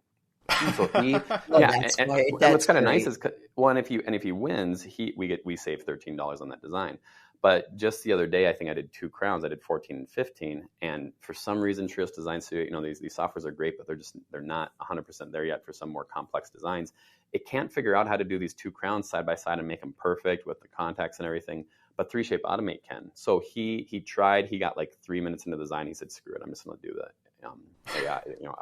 [SPEAKER 3] So what's kind of nice is, and if he wins, we save $13 on that design. But just the other day, I think I did 2 crowns. I did 14 and 15, and for some reason, Trios Design Studio, these softwares are great, but they're not 100% there yet for some more complex designs. It can't figure out how to do these 2 crowns side by side and make them perfect with the contacts and everything. But 3Shape Automate can. So he tried. He got like 3 minutes into the design. He said, "Screw it, I'm just going to do that." AI,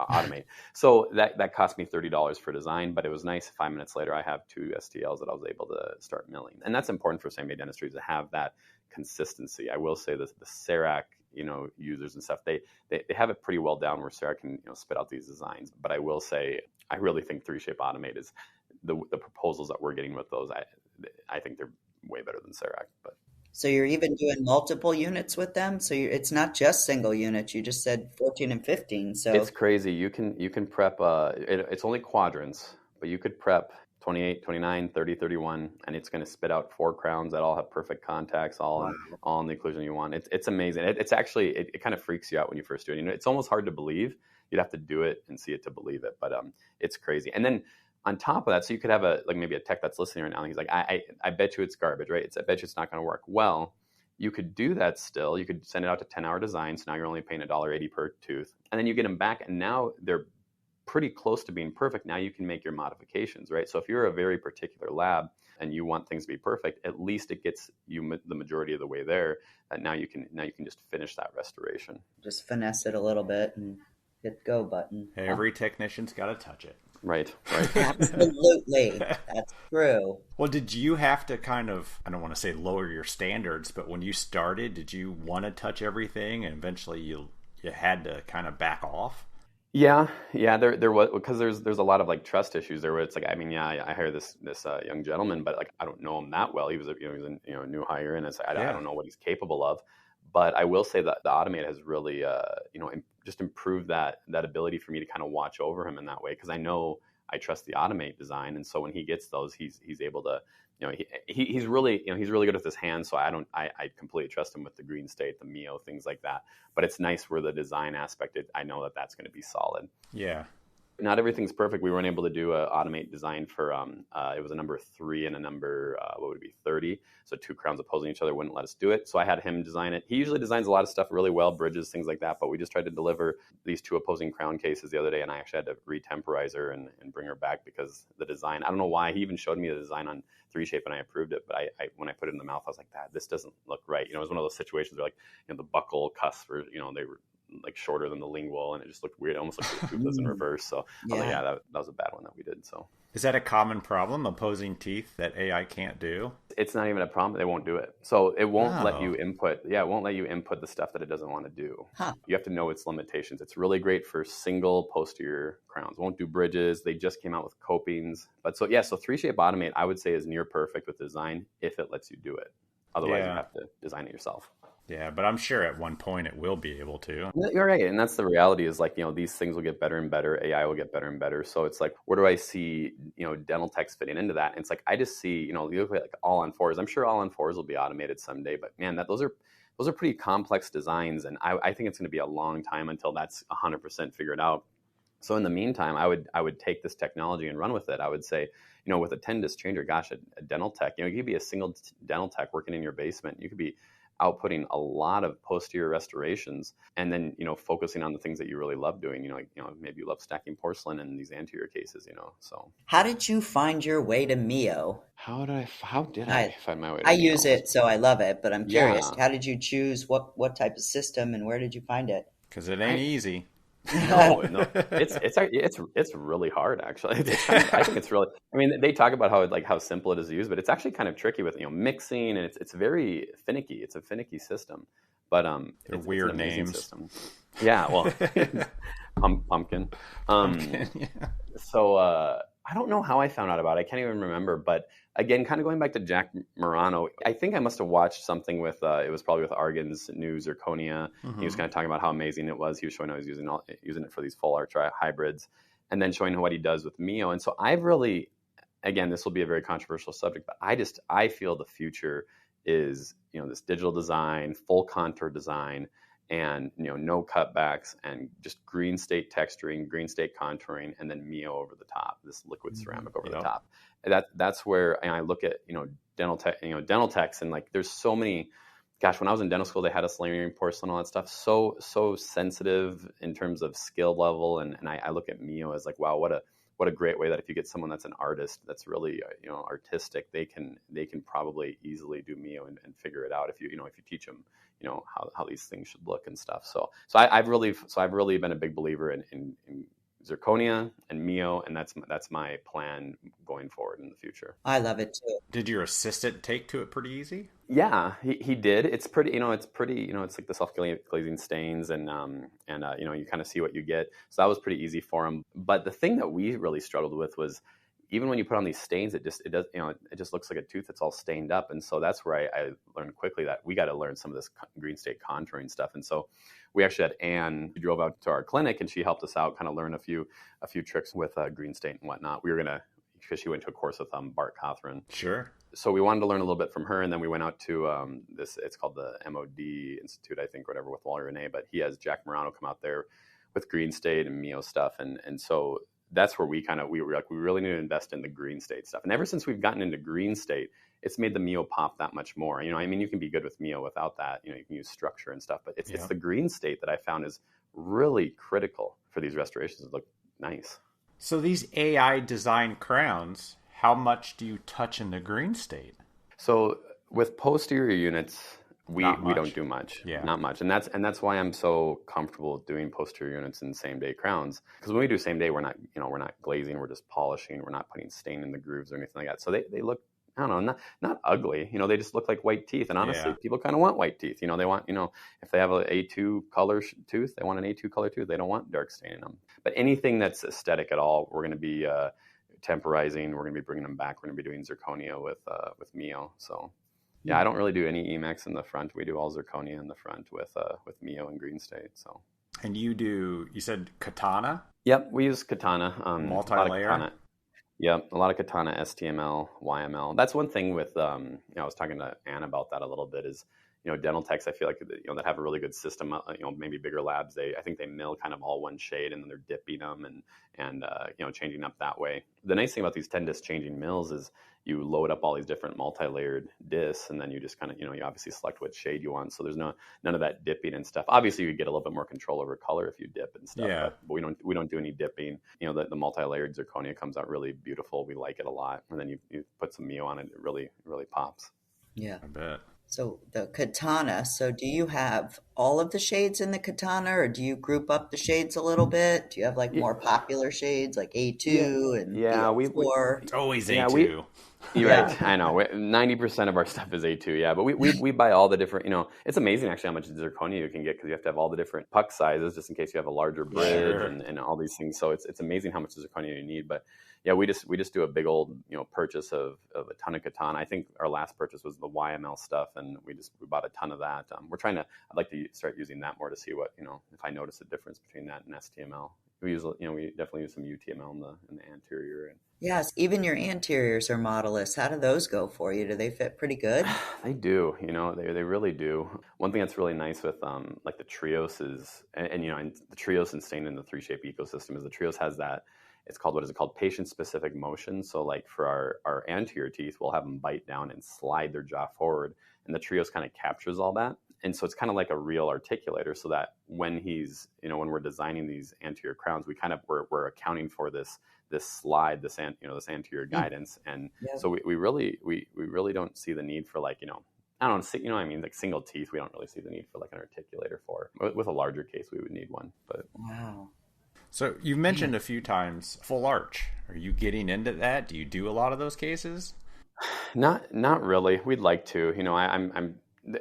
[SPEAKER 3] automate. So that cost me $30 for design, but it was nice. 5 minutes later, I have 2 STLs that I was able to start milling, and that's important for same-day dentistry, to have that consistency. I will say that the CERAC, users and stuff, they have it pretty well down where CERAC can spit out these designs. But I will say, I really think 3Shape Automate is the proposals that we're getting with those. I think they're way better than CERAC, but.
[SPEAKER 2] So you're even doing multiple units with them? So it's not just single units. You just said 14 and 15. So
[SPEAKER 3] it's crazy. You can prep, it's only quadrants, but you could prep 28, 29, 30, 31, and it's going to spit out 4 crowns that all have perfect contacts, all in the occlusion you want. It's amazing. It's actually, it kind of freaks you out when you first do it. It's almost hard to believe. You'd have to do it and see it to believe it, but it's crazy. And then on top of that, so you could have maybe a tech that's listening right now, and he's like, I bet you it's garbage, right? I bet you it's not going to work. Well, you could do that still. You could send it out to 10-hour design, so now you're only paying $1.80 per tooth. And then you get them back, and now they're pretty close to being perfect, now you can make your modifications, right? So if you're a very particular lab and you want things to be perfect, at least it gets you the majority of the way there. And now you can just finish that restoration.
[SPEAKER 2] Just finesse it a little bit and hit the go button.
[SPEAKER 1] Every technician's got to touch it.
[SPEAKER 3] Right.
[SPEAKER 2] Absolutely. That's true.
[SPEAKER 1] Well, did you have to kind of, I don't want to say lower your standards, but when you started, did you want to touch everything and eventually you had to kind of back off?
[SPEAKER 3] Yeah. There was, because there's a lot of like trust issues there where it's like, I mean, yeah, I hired this young gentleman, but like I don't know him that well. He was a new hire, and it's I don't know what he's capable of. But I will say that the Automate has really just improved that ability for me to kind of watch over him in that way, because I know I trust the Automate design, and so when he gets those, he's able to, he's really good with his hands. So I completely trust him with the Green State, the Mio, things like that. But it's nice where the design aspect, I know that's going to be solid.
[SPEAKER 1] Yeah.
[SPEAKER 3] Not everything's perfect. We weren't able to do an Automate design for, it was a number 3 and a number, 30. So 2 crowns opposing each other wouldn't let us do it. So I had him design it. He usually designs a lot of stuff really well, bridges, things like that. But we just tried to deliver these 2 opposing crown cases the other day, and I actually had to retemporize her and bring her back because the design, I don't know why. He even showed me the design on 3Shape and I approved it. But I when I put it in the mouth, I was like, this doesn't look right. It was one of those situations where like, the buckle cusps were, they were like shorter than the lingual, and it just looked weird. It almost looked like toothless in reverse. So I was like, that was a bad one that we did. So
[SPEAKER 1] is that a common problem, opposing teeth that AI can't do?
[SPEAKER 3] It's not even a problem. They won't do it. So it won't let you input. Yeah, it won't let you input the stuff that it doesn't want to do.
[SPEAKER 2] Huh.
[SPEAKER 3] You have to know its limitations. It's really great for single posterior crowns. Won't do bridges. They just came out with copings. But so 3Shape Automate, I would say, is near perfect with design if it lets you do it. Otherwise, you have to design it yourself.
[SPEAKER 1] Yeah, but I'm sure at one point it will be able to.
[SPEAKER 3] You're right. And that's the reality is like, these things will get better and better. AI will get better and better. So it's like, where do I see, dental techs fitting into that? And it's like, I just see, you look at like all on fours. I'm sure all on fours will be automated someday, but man, those are pretty complex designs. And I think it's going to be a long time until that's 100% figured out. So in the meantime, I would take this technology and run with it. I would say, with a 10-disc changer, gosh, a dental tech, you could be a single dental tech working in your basement. You could be outputting a lot of posterior restorations, and then focusing on the things that you really love doing. Maybe you love stacking porcelain in these anterior cases. So
[SPEAKER 2] how did you find your way to Mio?
[SPEAKER 3] How did I find my way to
[SPEAKER 2] I
[SPEAKER 3] Mio?
[SPEAKER 2] use it, so I love it, but I'm curious, how did you choose what type of system, and where did you find it?
[SPEAKER 1] Because it ain't easy.
[SPEAKER 3] No, it's really hard, actually. I think it's really, they talk about how simple it is to use, but it's actually kind of tricky with mixing, and it's very finicky. It's a finicky system, but
[SPEAKER 1] it's weird
[SPEAKER 3] an amazing
[SPEAKER 1] names.
[SPEAKER 3] System. Yeah, well, pumpkin.
[SPEAKER 1] Yeah.
[SPEAKER 3] So I don't know how I found out about it. I can't even remember. But again, kind of going back to Jack Morano, I think I must have watched something with, it was probably with Argan's new Zirconia.
[SPEAKER 1] Mm-hmm.
[SPEAKER 3] He was kind of talking about how amazing it was. He was showing how he was using it for these full arch hybrids, and then showing what he does with Mio. And so I've really, again, this will be a very controversial subject, but I feel the future is, this digital design, full contour design, and no cutbacks, and just green state texturing, green state contouring, and then Mio over the top, this liquid ceramic over the top. That's where I look at dental techs, and like there's so many. Gosh, when I was in dental school, they had us layering porcelain, all that stuff. So sensitive in terms of skill level, and I look at Mio as like, wow, what a great way that if you get someone that's an artist, that's really artistic, they can probably easily do Mio and figure it out if you teach them how these things should look and stuff. So I've really been a big believer in Zirconia and Mio, and that's my plan going forward in the future.
[SPEAKER 2] I love it too.
[SPEAKER 1] Did your assistant take to it pretty easy?
[SPEAKER 3] Yeah, he did. It's pretty, it's like the self-glazing stains, and you kind of see what you get. So that was pretty easy for him. But the thing that we really struggled with was, even when you put on these stains, it just looks like a tooth that's all stained up. And so that's where I learned quickly that we got to learn some of this green state contouring stuff. And so we actually had Anne, who drove out to our clinic, and she helped us out, kind of learn a few tricks with green state and whatnot. We were gonna, because she went to a course with Bart Cothran.
[SPEAKER 1] Sure.
[SPEAKER 3] So we wanted to learn a little bit from her, and then we went out to it's called the MOD Institute, I think, or whatever, with Wally Renee. But he has Jack Morano come out there with green state and Mio stuff, and so that's where we were like, we really need to invest in the green state stuff. And ever since we've gotten into green state, it's made the Mio pop that much more. You can be good with Mio without that. You can use structure and stuff, but it's the green state that I found is really critical for these restorations to look nice.
[SPEAKER 1] So these AI designed crowns, how much do you touch in the green state?
[SPEAKER 3] So with posterior units, we
[SPEAKER 1] Not
[SPEAKER 3] don't
[SPEAKER 1] much.
[SPEAKER 3] do much,
[SPEAKER 1] Yeah.
[SPEAKER 3] not much, and that's why I'm so comfortable doing posterior units in same day crowns. Because when we do same day, we're not glazing, we're just polishing, we're not putting stain in the grooves or anything like that. So they look, I don't know, not ugly. They just look like white teeth. And honestly,
[SPEAKER 1] Yeah.
[SPEAKER 3] people kind of want white teeth. They want, if they have a A2 color tooth, they want an A2 color tooth. They don't want dark stain in them. But anything that's aesthetic at all, we're going to be temporizing. We're going to be bringing them back. We're going to be doing zirconia with Mio. So yeah, I don't really do any Emax in the front. We do all zirconia in the front with Mio and green state. So.
[SPEAKER 1] And you said katana?
[SPEAKER 3] Yep, we use katana.
[SPEAKER 1] Multi-layer?
[SPEAKER 3] Yep, a lot of katana, STML, YML. That's one thing with, I was talking to Ann about that a little bit is, dental techs, I feel like, that have a really good system, maybe bigger labs, I think they mill kind of all one shade and then they're dipping them and changing up that way. The nice thing about these 10-disc changing mills is you load up all these different multi-layered discs and then you just kind of, you obviously select what shade you want. So there's none of that dipping and stuff. Obviously you get a little bit more control over color if you dip and stuff,
[SPEAKER 1] Yeah.
[SPEAKER 3] but we don't do any dipping. The multi-layered zirconia comes out really beautiful. We like it a lot. And then you put some Mio on it, it really, really pops.
[SPEAKER 2] Yeah.
[SPEAKER 1] I bet.
[SPEAKER 2] So the katana, so do you have all of the shades in the katana or do you group up the shades a little bit? Do you have like more popular shades like A2 and BL4?
[SPEAKER 1] It's always
[SPEAKER 3] Yeah,
[SPEAKER 1] A2.
[SPEAKER 3] You're right. I know. 90% of our stuff is A2, yeah. But we buy all the different, it's amazing actually how much zirconia you can get because you have to have all the different puck sizes just in case you have a larger bridge and all these things. So it's amazing how much zirconia you need. But yeah, we just do a big old, purchase of a ton of katana. I think our last purchase was the YML stuff and we bought a ton of that. I'd like to start using that more to see what, if I notice a difference between that and STML. We definitely use some UTML in the anterior.
[SPEAKER 2] Yes, even your anteriors are modelless. How do those go for you? Do they fit pretty good?
[SPEAKER 3] They do, they really do. One thing that's really nice with like the Trios is, and the Trios and staying in the 3Shape ecosystem is the Trios has that. It's called, patient-specific motion. So like for our anterior teeth, we'll have them bite down and slide their jaw forward. And the Trios kind of captures all that. And so it's kind of like a real articulator so that when when we're designing these anterior crowns, we're accounting for this slide, this anterior guidance. And so we really don't see the need for like, I don't know, like single teeth, we don't really see the need for like an articulator for. With a larger case, we would need one. But
[SPEAKER 2] wow.
[SPEAKER 1] So you've mentioned a few times full arch. Are you getting into that? Do you do a lot of those cases?
[SPEAKER 3] Not really. We'd like to.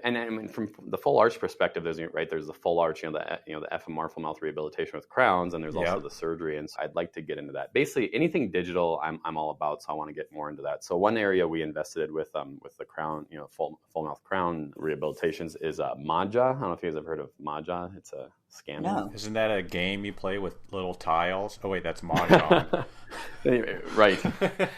[SPEAKER 3] And I mean, from the full arch perspective, there's the full arch, the FMR full mouth rehabilitation with crowns, and there's also the surgery. And so I'd like to get into that. Basically, anything digital, I'm all about. So I want to get more into that. So one area we invested with the crown, full mouth crown rehabilitations is Maja. I don't know if you guys have heard of Maja. It's a scanner.
[SPEAKER 2] No.
[SPEAKER 1] Isn't that a game you play with little tiles? Oh wait, that's Mahjong.
[SPEAKER 3] Anyway, right.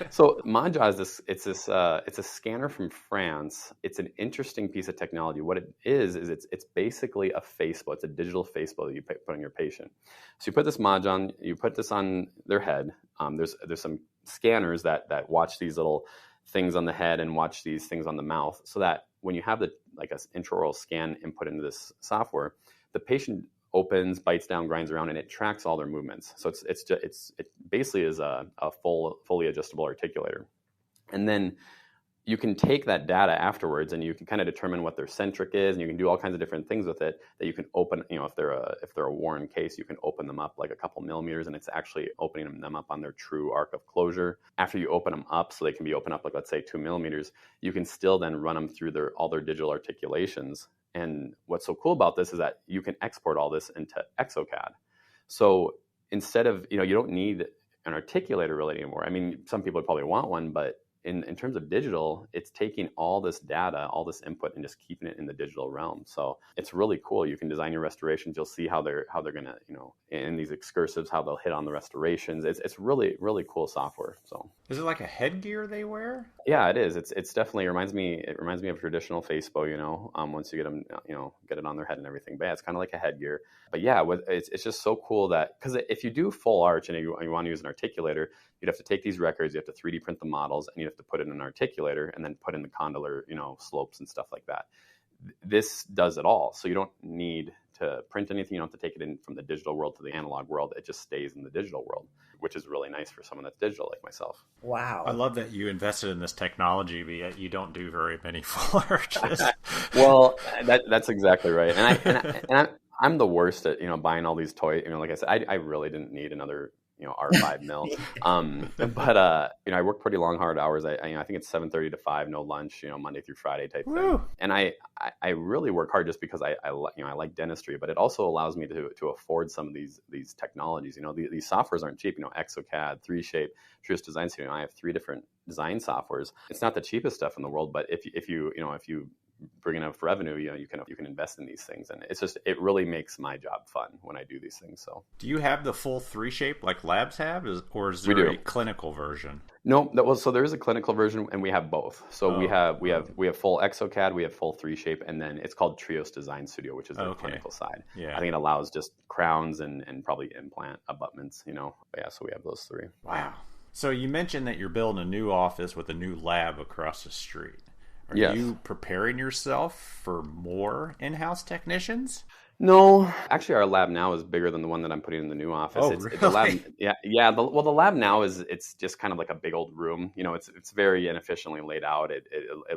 [SPEAKER 3] So Maja is it's a scanner from France. It's an interesting piece of technology. What it is it's basically a Facebook. It's a digital Facebook that you put on your patient. So you put this Mahjong, you put this on their head. There's some scanners that watch these little things on the head and watch these things on the mouth, so that when you have an intraoral scan input into this software, the patient opens, bites down, grinds around, and it tracks all their movements. So it basically is a fully adjustable articulator. And then you can take that data afterwards and you can kind of determine what their centric is, and you can do all kinds of different things with it that you can open, if they're a worn case, you can open them up like a couple millimeters, and it's actually opening them up on their true arc of closure. After you open them up, so they can be opened up like, let's say 2 millimeters, you can still then run them through all their digital articulations. And what's so cool about this is that you can export all this into ExoCAD. So instead of, you don't need an articulator really anymore. I mean, some people probably want one, but in terms of digital, it's taking all this data, all this input, and just keeping it in the digital realm. So it's really cool. You can design your restorations. You'll see how they're gonna, in these excursives, how they'll hit on the restorations. It's really, really cool software. So
[SPEAKER 1] is it like a headgear they wear?
[SPEAKER 3] Yeah, it is. It's definitely reminds me of traditional Facebook. Once you get them, get it on their head and everything. But yeah, it's kind of like a headgear. But yeah, it's just so cool that, because if you do full arch and you want to use an articulator, you'd have to take these records, you have to 3D print the models, and you have to put it in an articulator and then put in the condylar, slopes and stuff like that. This does it all. So you don't need to print anything. You don't have to take it in from the digital world to the analog world. It just stays in the digital world, which is really nice for someone that's digital like myself.
[SPEAKER 2] Wow.
[SPEAKER 1] I love that you invested in this technology, but yet you don't do very many full arches.
[SPEAKER 3] Well, that's exactly right. I'm the worst at, buying all these toys. Like I said, I really didn't need another, R5 mill. But I work pretty long, hard hours. I think it's 7:30 to 5, no lunch, Monday through Friday type thing. And I really work hard just because I like dentistry, but it also allows me to afford some of these technologies. These softwares aren't cheap. exocad, 3Shape, Trios Design Studio. I have 3 different design softwares. It's not the cheapest stuff in the world, but if you bring enough revenue, you can invest in these things, and it really makes my job fun when I do these things. So, do
[SPEAKER 1] you have the full 3Shape like labs have, or is there a clinical version?
[SPEAKER 3] No, so there is a clinical version, and we have both. So we have full exocad, we have full 3Shape, and then it's called Trios Design Studio, which is the clinical side.
[SPEAKER 1] Yeah,
[SPEAKER 3] I think it allows just crowns and probably implant abutments. But so we have those 3.
[SPEAKER 1] Wow. So you mentioned that you're building a new office with a new lab across the street. Are you preparing yourself for more in-house technicians?
[SPEAKER 3] No, actually, our lab now is bigger than the one that I'm putting in the new office.
[SPEAKER 1] Really?
[SPEAKER 3] The lab, yeah. The lab now it's just kind of like a big old room. It's very inefficiently laid out. It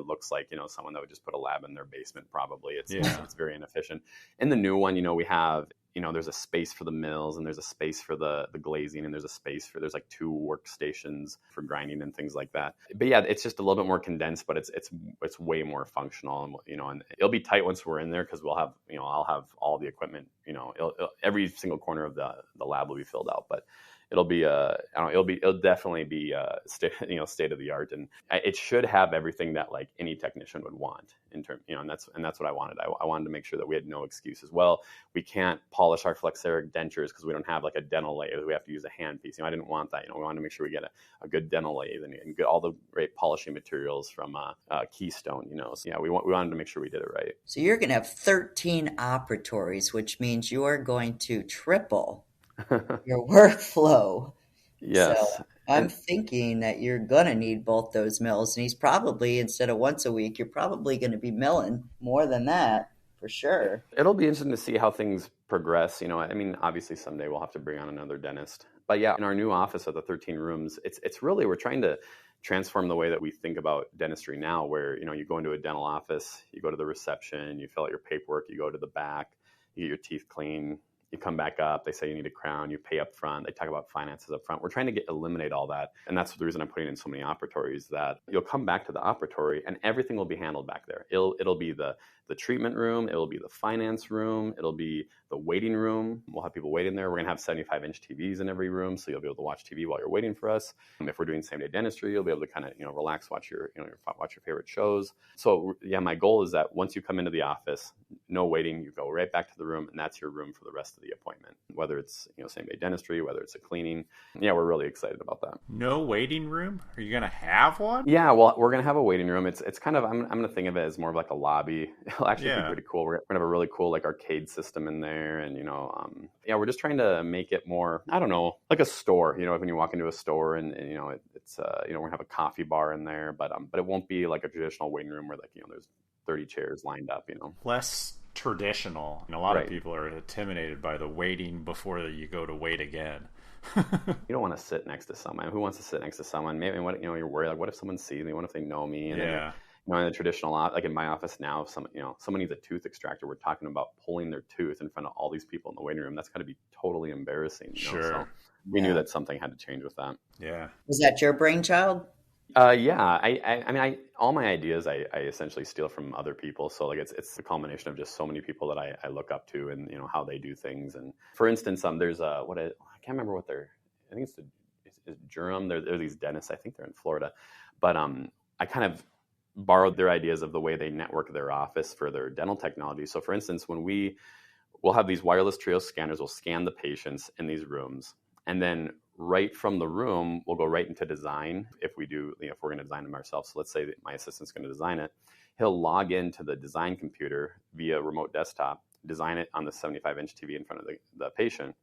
[SPEAKER 3] looks like someone that would just put a lab in their basement. Probably it's very inefficient. In the new one, we have. There's a space for the mills, and there's a space for the glazing, and there's like 2 workstations for grinding and things like that. But yeah, it's just a little bit more condensed, but it's way more functional, and it'll be tight once we're in there because we'll have I'll have all the equipment. Every single corner of the lab will be filled out, but it'll be it'll definitely be state of the art, and it should have everything that like any technician would want in terms, and that's what I wanted. I wanted to make sure that we had no excuses. Well, we can't polish our Flexera dentures because we don't have like a dental lathe. We have to use a hand piece. I didn't want that. We wanted to make sure we get a good dental lathe and get all the great polishing materials from Keystone. So yeah, we wanted to make sure we did it right.
[SPEAKER 2] So you're going to have 13 operatories, which means you are going to triple your workflow.
[SPEAKER 3] Yes.
[SPEAKER 2] So I'm thinking that you're going to need both those mills. And he's probably, instead of once a week, you're probably going to be milling more than that for sure.
[SPEAKER 3] It'll be interesting to see how things progress. Obviously someday we'll have to bring on another dentist. But yeah, in our new office of the 13 rooms, it's really, we're trying to transform the way that we think about dentistry now, where, you go into a dental office, you go to the reception, you fill out your paperwork, you go to the back, you get your teeth clean. You come back up, they say you need a crown, you pay up front, they talk about finances up front. We're trying to eliminate all that. And that's the reason I'm putting in so many operatories, that you'll come back to the operatory and everything will be handled back there. It'll be the treatment room, it'll be the finance room, it'll be the waiting room. We'll have people waiting there. We're going to have 75-inch TVs in every room, so you'll be able to watch TV while you're waiting for us. If we're doing same-day dentistry, you'll be able to kind of, relax, watch your favorite shows. So yeah, my goal is that once you come into the office, no waiting, you go right back to the room, and that's your room for the rest of the appointment. Whether it's, same-day dentistry, whether it's a cleaning. Yeah, we're really excited about that.
[SPEAKER 1] No waiting room? Are you going to have one?
[SPEAKER 3] Yeah, well, we're going to have a waiting room. It's kind of, I'm going to think of it as more of like a lobby. It'll actually be pretty cool. We're going to have a really cool like arcade system in there, and we're just trying to make it more, I don't know, like a store. When you walk into a store and it's we're going to have a coffee bar in there, but it won't be like a traditional waiting room where like there's 30 chairs lined up.
[SPEAKER 1] Less traditional. And a lot of people are intimidated by the waiting before you go to wait again.
[SPEAKER 3] You don't want to sit next to someone. Who wants to sit next to someone? Maybe you're worried, like, what if someone sees me? What if they know me? And then, in the traditional, like in my office now, if someone needs a tooth extractor, we're talking about pulling their tooth in front of all these people in the waiting room. That's got to be totally embarrassing.
[SPEAKER 1] Sure.
[SPEAKER 3] So we knew that something had to change with that.
[SPEAKER 1] Yeah.
[SPEAKER 2] Was that your brainchild?
[SPEAKER 3] Yeah. I all my ideas I essentially steal from other people. So like it's the culmination of just so many people that I look up to, and how they do things. And for instance, there's I can't remember what I think it's Durham. They're these dentists. I think they're in Florida, but I kind of borrowed their ideas of the way they network their office for their dental technology. So for instance, when we'll have these wireless Trios scanners, we'll scan the patients in these rooms, and then right from the room, we'll go right into design. If we're going to design them ourselves. So let's say that my assistant's going to design it. He'll log into the design computer via remote desktop, design it on the 75-inch TV in front of the patient.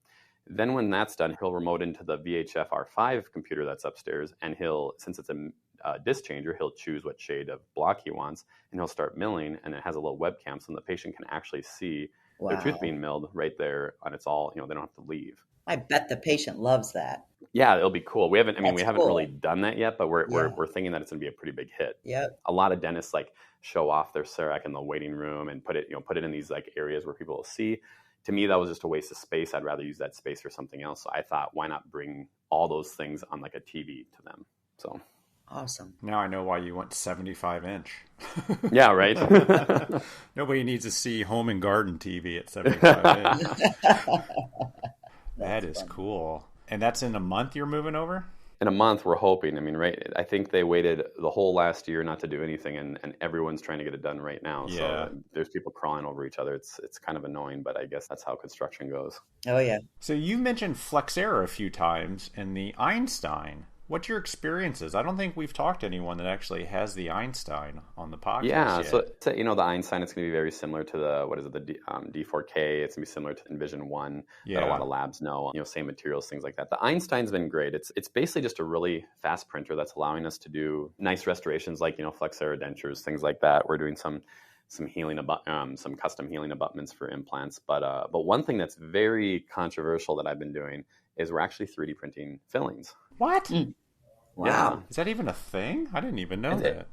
[SPEAKER 3] Then when that's done, he'll remote into the VHF R5 computer that's upstairs, and since it's a disc changer, he'll choose what shade of block he wants, and he'll start milling, and it has a little webcam so the patient can actually see their tooth
[SPEAKER 2] Wow.
[SPEAKER 3] being milled right there, and it's all, they don't have to leave.
[SPEAKER 2] I bet the patient loves that.
[SPEAKER 3] Yeah, it'll be cool. We haven't
[SPEAKER 2] That's
[SPEAKER 3] really
[SPEAKER 2] cool.
[SPEAKER 3] done that yet, but we're
[SPEAKER 2] Yeah.
[SPEAKER 3] we're thinking that it's going to be a pretty big hit.
[SPEAKER 2] Yep.
[SPEAKER 3] A lot of dentists like show off their CEREC in the waiting room and put it in these like areas where people will see. To me, that was just a waste of space. I'd rather use that space for something else. So I thought, why not bring all those things on like a TV to them? So
[SPEAKER 2] Awesome.
[SPEAKER 1] Now I know why you went 75-inch.
[SPEAKER 3] yeah, right.
[SPEAKER 1] Nobody needs to see home and garden TV at 75-inch. That is
[SPEAKER 2] funny.
[SPEAKER 1] cool. And that's in a month you're moving over?
[SPEAKER 3] In a month, we're hoping. I mean, right? I think they waited the whole last year not to do anything, and everyone's trying to get it done right now.
[SPEAKER 1] Yeah.
[SPEAKER 3] So there's people crawling over each other. It's kind of annoying, but I guess that's how construction goes.
[SPEAKER 2] Oh, yeah.
[SPEAKER 1] So you mentioned Flexera a few times and the Einstein. What's your experiences? I don't think we've talked to anyone that actually has the Einstein on the podcast
[SPEAKER 3] Yeah,
[SPEAKER 1] yet.
[SPEAKER 3] so the Einstein, it's going to be very similar to the D4K. It's going to be similar to Envision 1 that a lot of labs know. Same materials, things like that. The Einstein's been great. It's basically just a really fast printer that's allowing us to do nice restorations like Flexera dentures, things like that. We're doing some healing some custom healing abutments for implants. But one thing that's very controversial that I've been doing is we're actually 3D printing fillings.
[SPEAKER 1] What?
[SPEAKER 2] Wow.
[SPEAKER 3] Yeah.
[SPEAKER 1] Is that even a thing? I didn't even know that.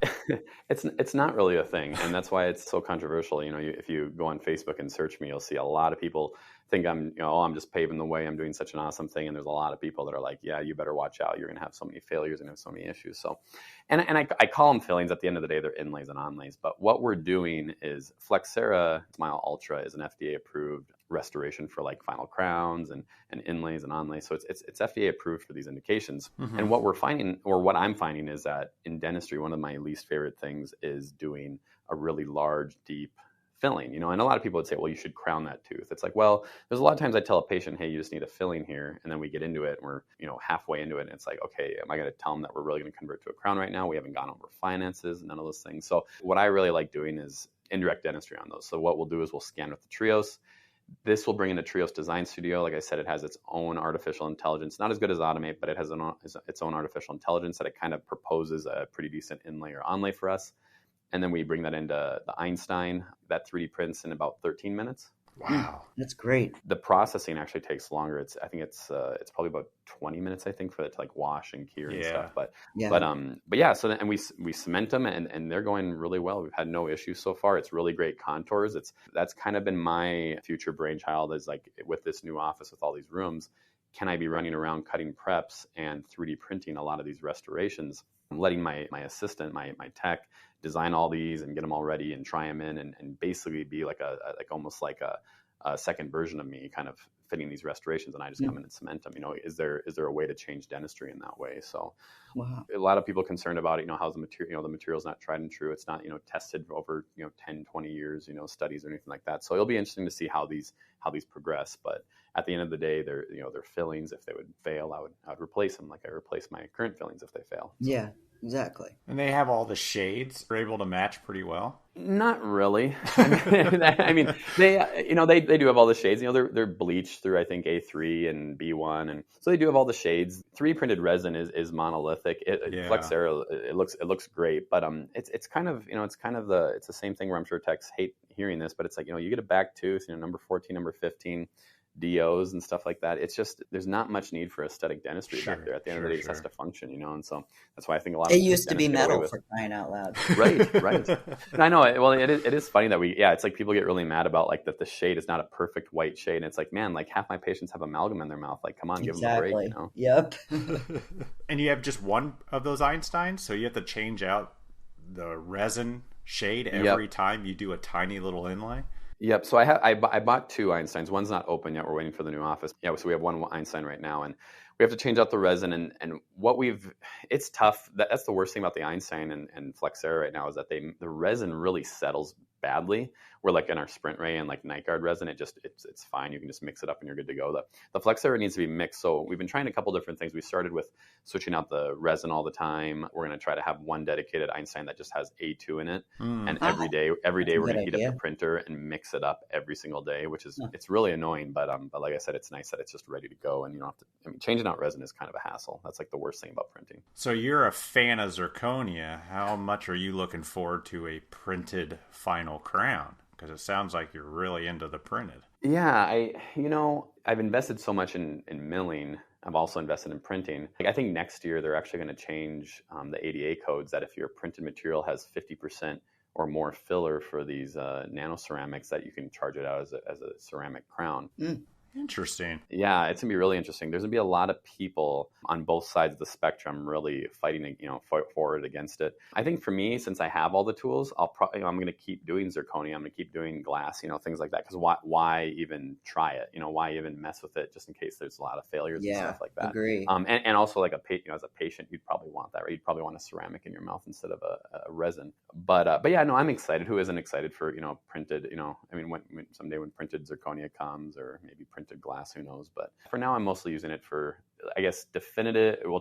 [SPEAKER 3] It's not really a thing, and that's why it's so controversial. If you go on Facebook and search me, you'll see a lot of people think I'm just paving the way. I'm doing such an awesome thing, and there's a lot of people that are like, yeah, you better watch out. You're going to have so many failures and have so many issues. So, and I call them fillings. At the end of the day, they're inlays and onlays. But what we're doing is Flexera Smile Ultra is an FDA approved restoration for like final crowns and inlays and onlays. So it's FDA approved for these indications.
[SPEAKER 1] Mm-hmm.
[SPEAKER 3] And what we're finding, or what I'm finding, is that in dentistry, one of my least favorite things is doing a really large, deep filling. And a lot of people would say, well, you should crown that tooth. It's like, well, there's a lot of times I tell a patient, hey, you just need a filling here. And then we get into it and we're, halfway into it. And it's like, okay, am I going to tell them that we're really going to convert to a crown right now? We haven't gone over finances, none of those things. So what I really like doing is indirect dentistry on those. So what we'll do is we'll scan with the Trios. This will bring in a Trios Design Studio. Like I said, it has its own artificial intelligence. Not as good as Automate, but it has its own artificial intelligence that it kind of proposes a pretty decent inlay or onlay for us. And then we bring that into the Einstein. That 3D prints in about 13 minutes.
[SPEAKER 1] Wow.
[SPEAKER 2] That's great.
[SPEAKER 3] The processing actually takes longer. I think it's probably about 20 minutes, I think, for it to like wash and cure and stuff. But yeah, so then, and we cement them and they're going really well. We've had no issues so far. It's really great contours. That's kind of been my future brainchild, is like, with this new office with all these rooms, can I be running around cutting preps and 3D printing a lot of these restorations? I'm letting my assistant, my tech, design all these and get them all ready and try them in and basically be like almost like a second version of me, kind of fitting these restorations, and I just come in and cement them. Is there a way to change dentistry in that way? So a lot of people concerned about it, how's the material, the material's not tried and true. It's not, tested over, 10, 20 years, studies or anything like that. So it'll be interesting to see how these progress. But at the end of the day, they're fillings. If they would fail, I would replace them like I replace my current fillings if they fail. So.
[SPEAKER 2] Yeah, exactly.
[SPEAKER 1] And they have all the shades. They're able to match pretty well.
[SPEAKER 3] Not really. I mean, they do have all the shades. They're bleached through, I think, A3 and B1, and so they do have all the shades. 3D printed resin is monolithic. Flexera, it looks great, but it's kind of it's the same thing where I'm sure techs hate hearing this, but it's like, you get a back tooth, number 14, number 15. DOs and stuff like that. It's just, there's not much need for aesthetic dentistry back there. At the end of the day, it has to function, and so that's why I think a lot of
[SPEAKER 2] it used to be metal, for crying out loud.
[SPEAKER 3] Right. And I know, well, it is funny that it's like people get really mad about like that the shade is not a perfect white shade, and it's like, man, like half my patients have amalgam in their mouth. Like, come on, give them a break.
[SPEAKER 2] Yep.
[SPEAKER 1] And you have just one of those Einsteins, so you have to change out the resin shade every time you do a tiny little inlay.
[SPEAKER 3] Yep. So I bought two Einsteins. One's not open yet. We're waiting for the new office. Yeah. So we have one Einstein right now, and we have to change out the resin. And what it's tough. That's the worst thing about the Einstein and Flexera right now, is that the resin really settles badly. We're like in our Sprint Ray and like Night Guard resin, it's fine. You can just mix it up and you're good to go. The Flexera needs to be mixed. So we've been trying a couple different things. We started with switching out the resin all the time. We're going to try to have one dedicated Einstein that just has A2 in it. And every day we're going to heat up the printer and mix it up every single day, which is, it's really annoying. But like I said, it's nice that it's just ready to go and you don't have to, changing out resin is kind of a hassle. That's like the worst thing about printing.
[SPEAKER 1] So you're a fan of zirconia. How much are you looking forward to a printed final crown? Because it sounds like you're really into the printed.
[SPEAKER 3] Yeah, I've invested so much in milling. I've also invested in printing. Like, I think next year they're actually going to change the ADA codes that if your printed material has 50% or more filler for these nanoceramics, that you can charge it out as a ceramic crown.
[SPEAKER 1] Interesting.
[SPEAKER 3] Yeah, it's gonna be really interesting. There's gonna be a lot of people on both sides of the spectrum really fighting, for it against it. I think for me, since I have all the tools, I'm gonna keep doing zirconia. I'm gonna keep doing glass, things like that. Because why even try it? Why even mess with it just in case there's a lot of failures and stuff like that.
[SPEAKER 2] Agree.
[SPEAKER 3] And also like as a patient, you'd probably want that, right? You'd probably want a ceramic in your mouth instead of a resin. But yeah, no, I'm excited. Who isn't excited for printed? When someday when printed zirconia comes, or maybe printed glass, who knows? But for now, I'm mostly using it for, I guess,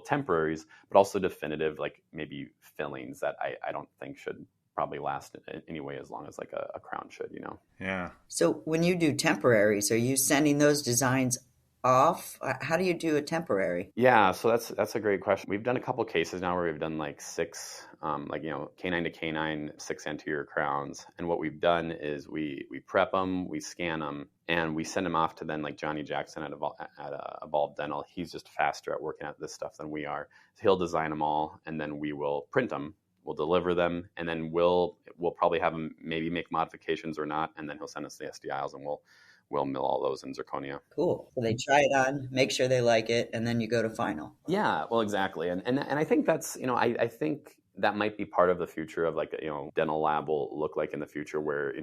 [SPEAKER 3] temporaries, but also definitive, like maybe fillings that I don't think should probably last anyway as long as like a crown should,
[SPEAKER 1] Yeah.
[SPEAKER 2] So when you do temporaries, are you sending those designs off? How do you do a temporary?
[SPEAKER 3] Yeah, so that's a great question. We've done a couple cases now where we've done like 6, canine to canine, 6 anterior crowns. And what we've done is we prep them, we scan them, and we send them off to then like Johnny Jackson at Evolve Dental. He's just faster at working at this stuff than we are. So he'll design them all, and then we will print them. We'll deliver them, and then we'll probably have them maybe make modifications or not, and then he'll send us the SDIs, and we'll mill all those in zirconia.
[SPEAKER 2] Cool. So they try it on, make sure they like it, and then you go to final.
[SPEAKER 3] Yeah, well, exactly. And I think that's, I think that might be part of the future of like, dental lab will look like in the future, where,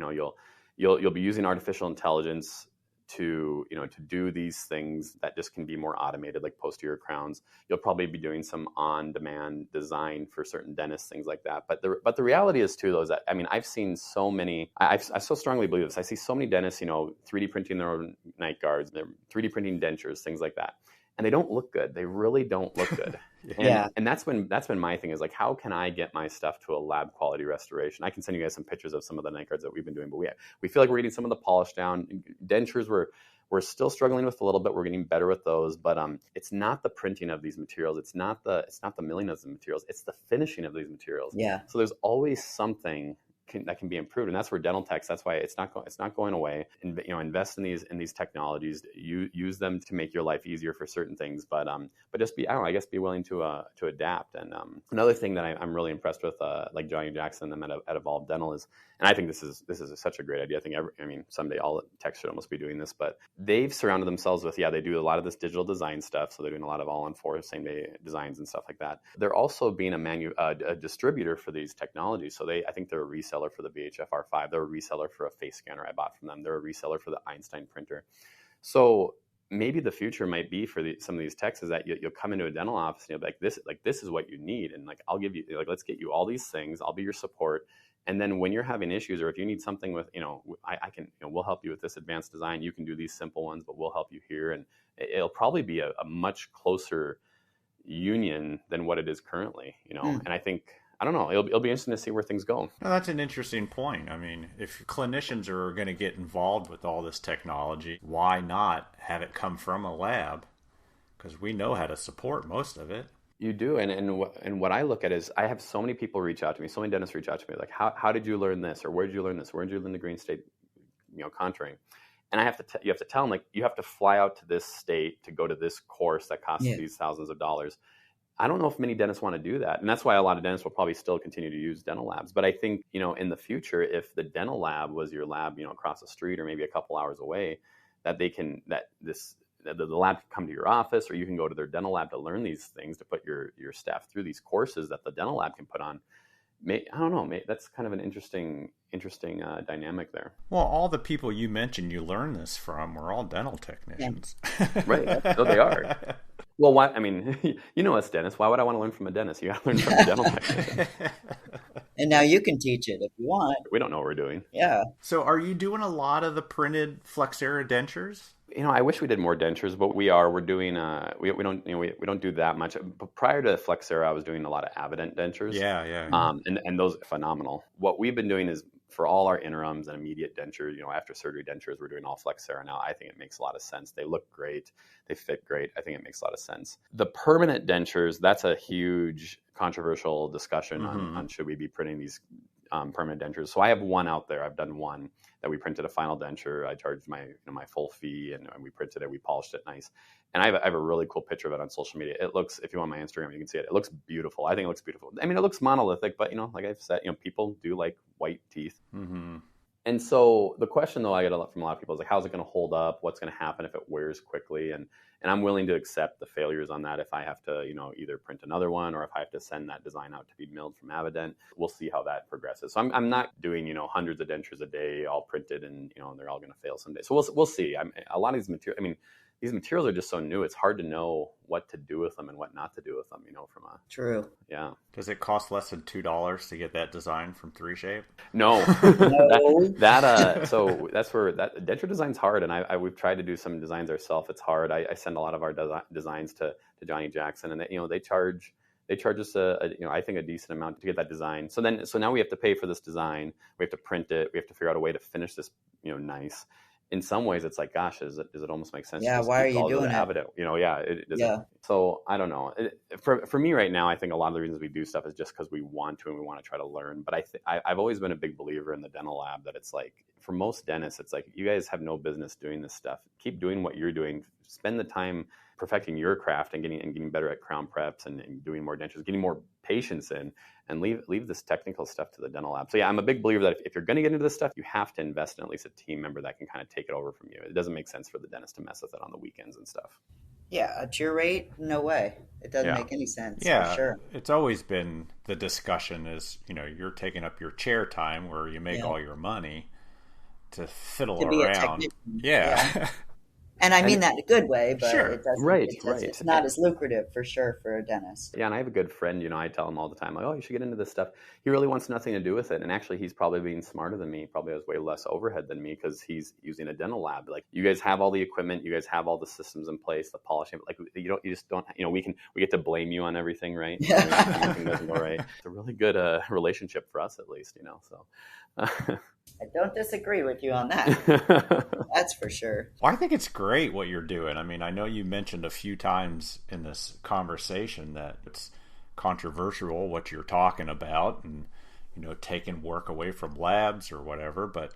[SPEAKER 3] you'll be using artificial intelligence to do these things that just can be more automated, like posterior crowns. You'll probably be doing some on-demand design for certain dentists, things like that. But the reality is too, though, is that I've seen so many. I so strongly believe this. I see so many dentists, 3D printing their own night guards, they're 3D printing dentures, things like that, and they don't look good. They really don't look good. And that's been my thing, is like, how can I get my stuff to a lab quality restoration? I can send you guys some pictures of some of the night guards that we've been doing, but we feel like we're getting some of the polish down. Dentures we're still struggling with a little bit. We're getting better with those, but it's not the printing of these materials. It's not the milling of the materials. It's the finishing of these materials.
[SPEAKER 2] Yeah.
[SPEAKER 3] So there's always something that can be improved, and that's where dental techs. That's why it's not going away. And invest in these technologies. Use them to make your life easier for certain things, but just be be willing to adapt. And another thing that I'm really impressed with, like Johnny Jackson and them at Evolve Dental, is, and I think this is such a great idea. I think someday all techs should almost be doing this, but they've surrounded themselves with, they do a lot of this digital design stuff. So they're doing a lot of all-in-4 same-day designs and stuff like that. They're also being a distributor for these technologies. So I think they're a reseller for the VHF R5. They're a reseller for a face scanner I bought from them. They're a reseller for the Einstein printer. So maybe the future might be for some of these techs is that you'll come into a dental office and you'll be like, this is what you need. And like, I'll give you, like, let's get you all these things. I'll be your support. And then when you're having issues, or if you need something with, I can, we'll help you with this advanced design. You can do these simple ones, but we'll help you here. And it'll probably be a much closer union than what it is currently, And I think, I don't know, it'll be interesting to see where things go.
[SPEAKER 1] Well, that's an interesting point. If clinicians are going to get involved with all this technology, why not have it come from a lab? Because we know how to support most of it.
[SPEAKER 3] You do, and what I look at is, I have so many people reach out to me, so many dentists reach out to me, like, how did you learn this, or where did you learn this, where did you learn the green state, contouring? And I have to you have to tell them, like, you have to fly out to this state to go to this course that costs these thousands of dollars. I don't know if many dentists want to do that. And that's why a lot of dentists will probably still continue to use dental labs. But I think, in the future, if the dental lab was your lab, across the street or maybe a couple hours away, that the lab can come to your office, or you can go to their dental lab to learn these things, to put your staff through these courses that the dental lab can put on. I don't know. That's kind of an interesting dynamic there.
[SPEAKER 1] Well, all the people you mentioned you learned this from were all dental technicians.
[SPEAKER 3] Right. No, they are. Well, why? Us dentists. Why would I want to learn from a dentist? You got to learn from a dental technician.
[SPEAKER 2] And now you can teach it if you want.
[SPEAKER 3] We don't know what we're doing.
[SPEAKER 2] Yeah.
[SPEAKER 1] So are you doing a lot of the printed Flexera dentures?
[SPEAKER 3] I wish we did more dentures, but we're doing, we don't do that much. But prior to Flexera, I was doing a lot of Avident dentures.
[SPEAKER 1] Yeah.
[SPEAKER 3] And those are phenomenal. What we've been doing is, for all our interims and immediate dentures, after surgery dentures, we're doing all Flexera now. I think it makes a lot of sense. They look great. They fit great. I think it makes a lot of sense. The permanent dentures, that's a huge controversial discussion on should we be printing these permanent dentures. So I have one out there. I've done one that we printed a final denture. I charged my my full fee, and we printed it. We polished it nice. And I have a really cool picture of it on social media. It looks, if you want my Instagram, you can see it. It looks beautiful. I think it looks beautiful. I mean, it looks monolithic, but like I've said, people do like white teeth.
[SPEAKER 1] Mm-hmm.
[SPEAKER 3] And so the question, though, I get a lot from a lot of people is like, how's it going to hold up? What's going to happen if it wears quickly? And I'm willing to accept the failures on that if I have to, either print another one or if I have to send that design out to be milled from Avident. We'll see how that progresses. So I'm not doing, hundreds of dentures a day, all printed, and they're all going to fail someday. So we'll see. A lot of these materials, these materials are just so new. It's hard to know what to do with them and what not to do with them, from a...
[SPEAKER 2] True.
[SPEAKER 3] Yeah.
[SPEAKER 1] Does it cost less than $2 to get that design from 3Shape?
[SPEAKER 3] No.
[SPEAKER 2] No.
[SPEAKER 3] So that's where that denture design's hard. And we've tried to do some designs ourselves. It's hard. I send a lot of our designs to Johnny Jackson, and they charge us I think a decent amount to get that design. So now we have to pay for this design. We have to print it. We have to figure out a way to finish this, nice. In some ways, it's like, gosh, does it almost make sense?
[SPEAKER 2] Yeah, why are you doing it?
[SPEAKER 3] It doesn't. So I don't know. For me right now, I think a lot of the reasons we do stuff is just because we want to and we want to try to learn. But I've always been a big believer in the dental lab that it's like, for most dentists, it's like, you guys have no business doing this stuff. Keep doing what you're doing. Spend the time perfecting your craft and getting better at crown preps and doing more dentures, getting more patients in, and leave this technical stuff to the dental lab. So yeah, I'm a big believer that if you're going to get into this stuff, you have to invest in at least a team member that can kind of take it over from you. It doesn't make sense for the dentist to mess with it on the weekends and stuff.
[SPEAKER 2] Yeah, at your rate, no way. It doesn't make any sense.
[SPEAKER 1] Yeah,
[SPEAKER 2] for sure.
[SPEAKER 1] It's always been the discussion is, you're taking up your chair time where you make all your money to fiddle around. Yeah.
[SPEAKER 2] And I mean that in a good way, but
[SPEAKER 1] sure.
[SPEAKER 2] it doesn't.
[SPEAKER 3] Right.
[SPEAKER 2] It's not as lucrative for sure for a dentist.
[SPEAKER 3] Yeah, and I have a good friend, I tell him all the time, like, oh, you should get into this stuff. He really wants nothing to do with it. And actually, he's probably being smarter than me. He probably has way less overhead than me because he's using a dental lab. Like, you guys have all the equipment, you guys have all the systems in place, the polishing. Like, you just don't, we get to blame you on everything, right? Everything doesn't go right. It's a really good relationship for us, at least, so.
[SPEAKER 2] I don't disagree with you on that. That's for sure.
[SPEAKER 1] Well, I think it's great what you're doing. I mean, I know you mentioned a few times in this conversation that it's controversial what you're talking about and, taking work away from labs or whatever. But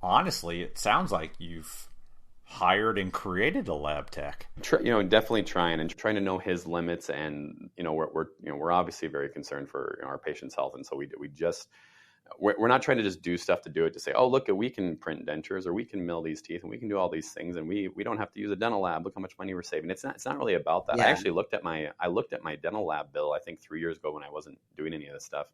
[SPEAKER 1] honestly, it sounds like you've hired and created a lab tech.
[SPEAKER 3] Definitely trying to know his limits. And, we're obviously very concerned for our patients' health. And so we're not trying to just do stuff to do it, to say, oh, look, we can print dentures or we can mill these teeth and we can do all these things and we don't have to use a dental lab. Look how much money we're saving. It's not really about that. Yeah. I actually looked at my dental lab bill, I think 3 years ago when I wasn't doing any of this stuff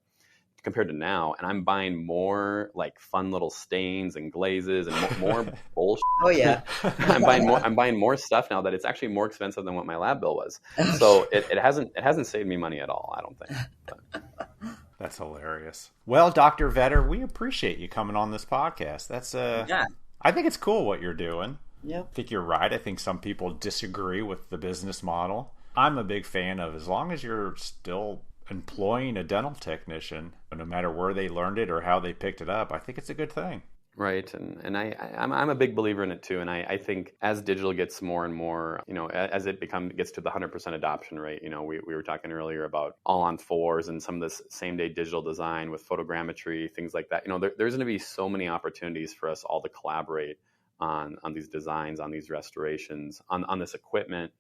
[SPEAKER 3] compared to now. And I'm buying more like fun little stains and glazes and more bullshit.
[SPEAKER 2] Oh yeah.
[SPEAKER 3] I'm buying more stuff now that it's actually more expensive than what my lab bill was. So it hasn't saved me money at all, I don't think. But.
[SPEAKER 1] That's hilarious. Well, Dr. Vetter, we appreciate you coming on this podcast. That's I think it's cool what you're doing.
[SPEAKER 2] Yep.
[SPEAKER 1] I think you're right. I think some people disagree with the business model. I'm a big fan of as long as you're still employing a dental technician, no matter where they learned it or how they picked it up, I think it's a good thing.
[SPEAKER 3] Right. And I'm a big believer in it too. And I think as digital gets more and more, as it gets to the 100% adoption rate, we were talking earlier about all on fours and some of this same day digital design with photogrammetry, things like that. There's going to be so many opportunities for us all to collaborate on these designs, on these restorations, on this equipment,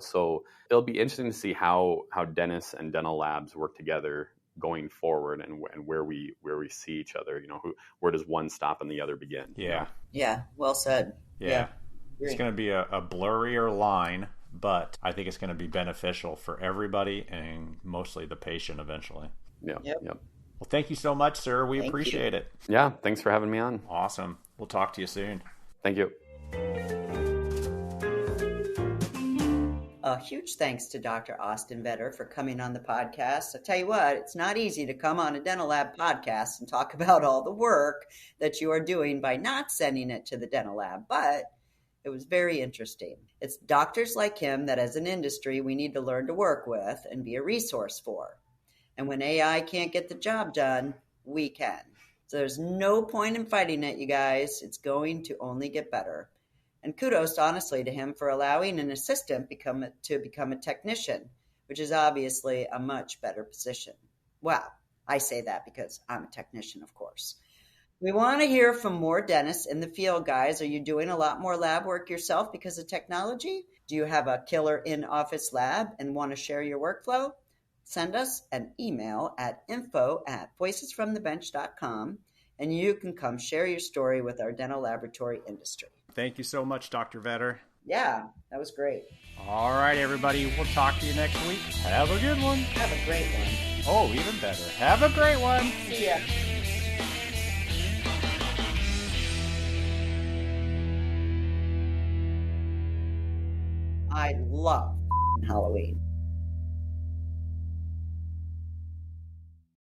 [SPEAKER 3] so it'll be interesting to see how dentists and dental labs work together going forward and where we see each other, where does one stop and the other begin?
[SPEAKER 2] Yeah. Well said.
[SPEAKER 1] Yeah. It's going to be a blurrier line, but I think it's going to be beneficial for everybody and mostly the patient eventually.
[SPEAKER 3] Yep.
[SPEAKER 1] Well, thank you so much, sir. We appreciate it.
[SPEAKER 3] Yeah. Thanks for having me on.
[SPEAKER 1] Awesome. We'll talk to you soon.
[SPEAKER 3] Thank you.
[SPEAKER 2] A huge thanks to Dr. Austin Vetter for coming on the podcast. I tell you what, it's not easy to come on a Dental Lab podcast and talk about all the work that you are doing by not sending it to the dental lab, but it was very interesting. It's doctors like him that as an industry we need to learn to work with and be a resource for. And when AI can't get the job done, we can. So there's no point in fighting it, you guys. It's going to only get better. And kudos, honestly, to him for allowing an assistant to become a technician, which is obviously a much better position. Wow. I say that because I'm a technician, of course. We want to hear from more dentists in the field, guys. Are you doing a lot more lab work yourself because of technology? Do you have a killer in-office lab and want to share your workflow? Send us an email at info@voicesfromthebench.com, and you can come share your story with our dental laboratory industry.
[SPEAKER 1] Thank you so much, Dr. Vetter.
[SPEAKER 2] Yeah, that was great.
[SPEAKER 1] All right, everybody. We'll talk to you next week. Have a good one.
[SPEAKER 2] Have a great one.
[SPEAKER 1] Oh, even better. Have a great one.
[SPEAKER 2] See ya. I love Halloween.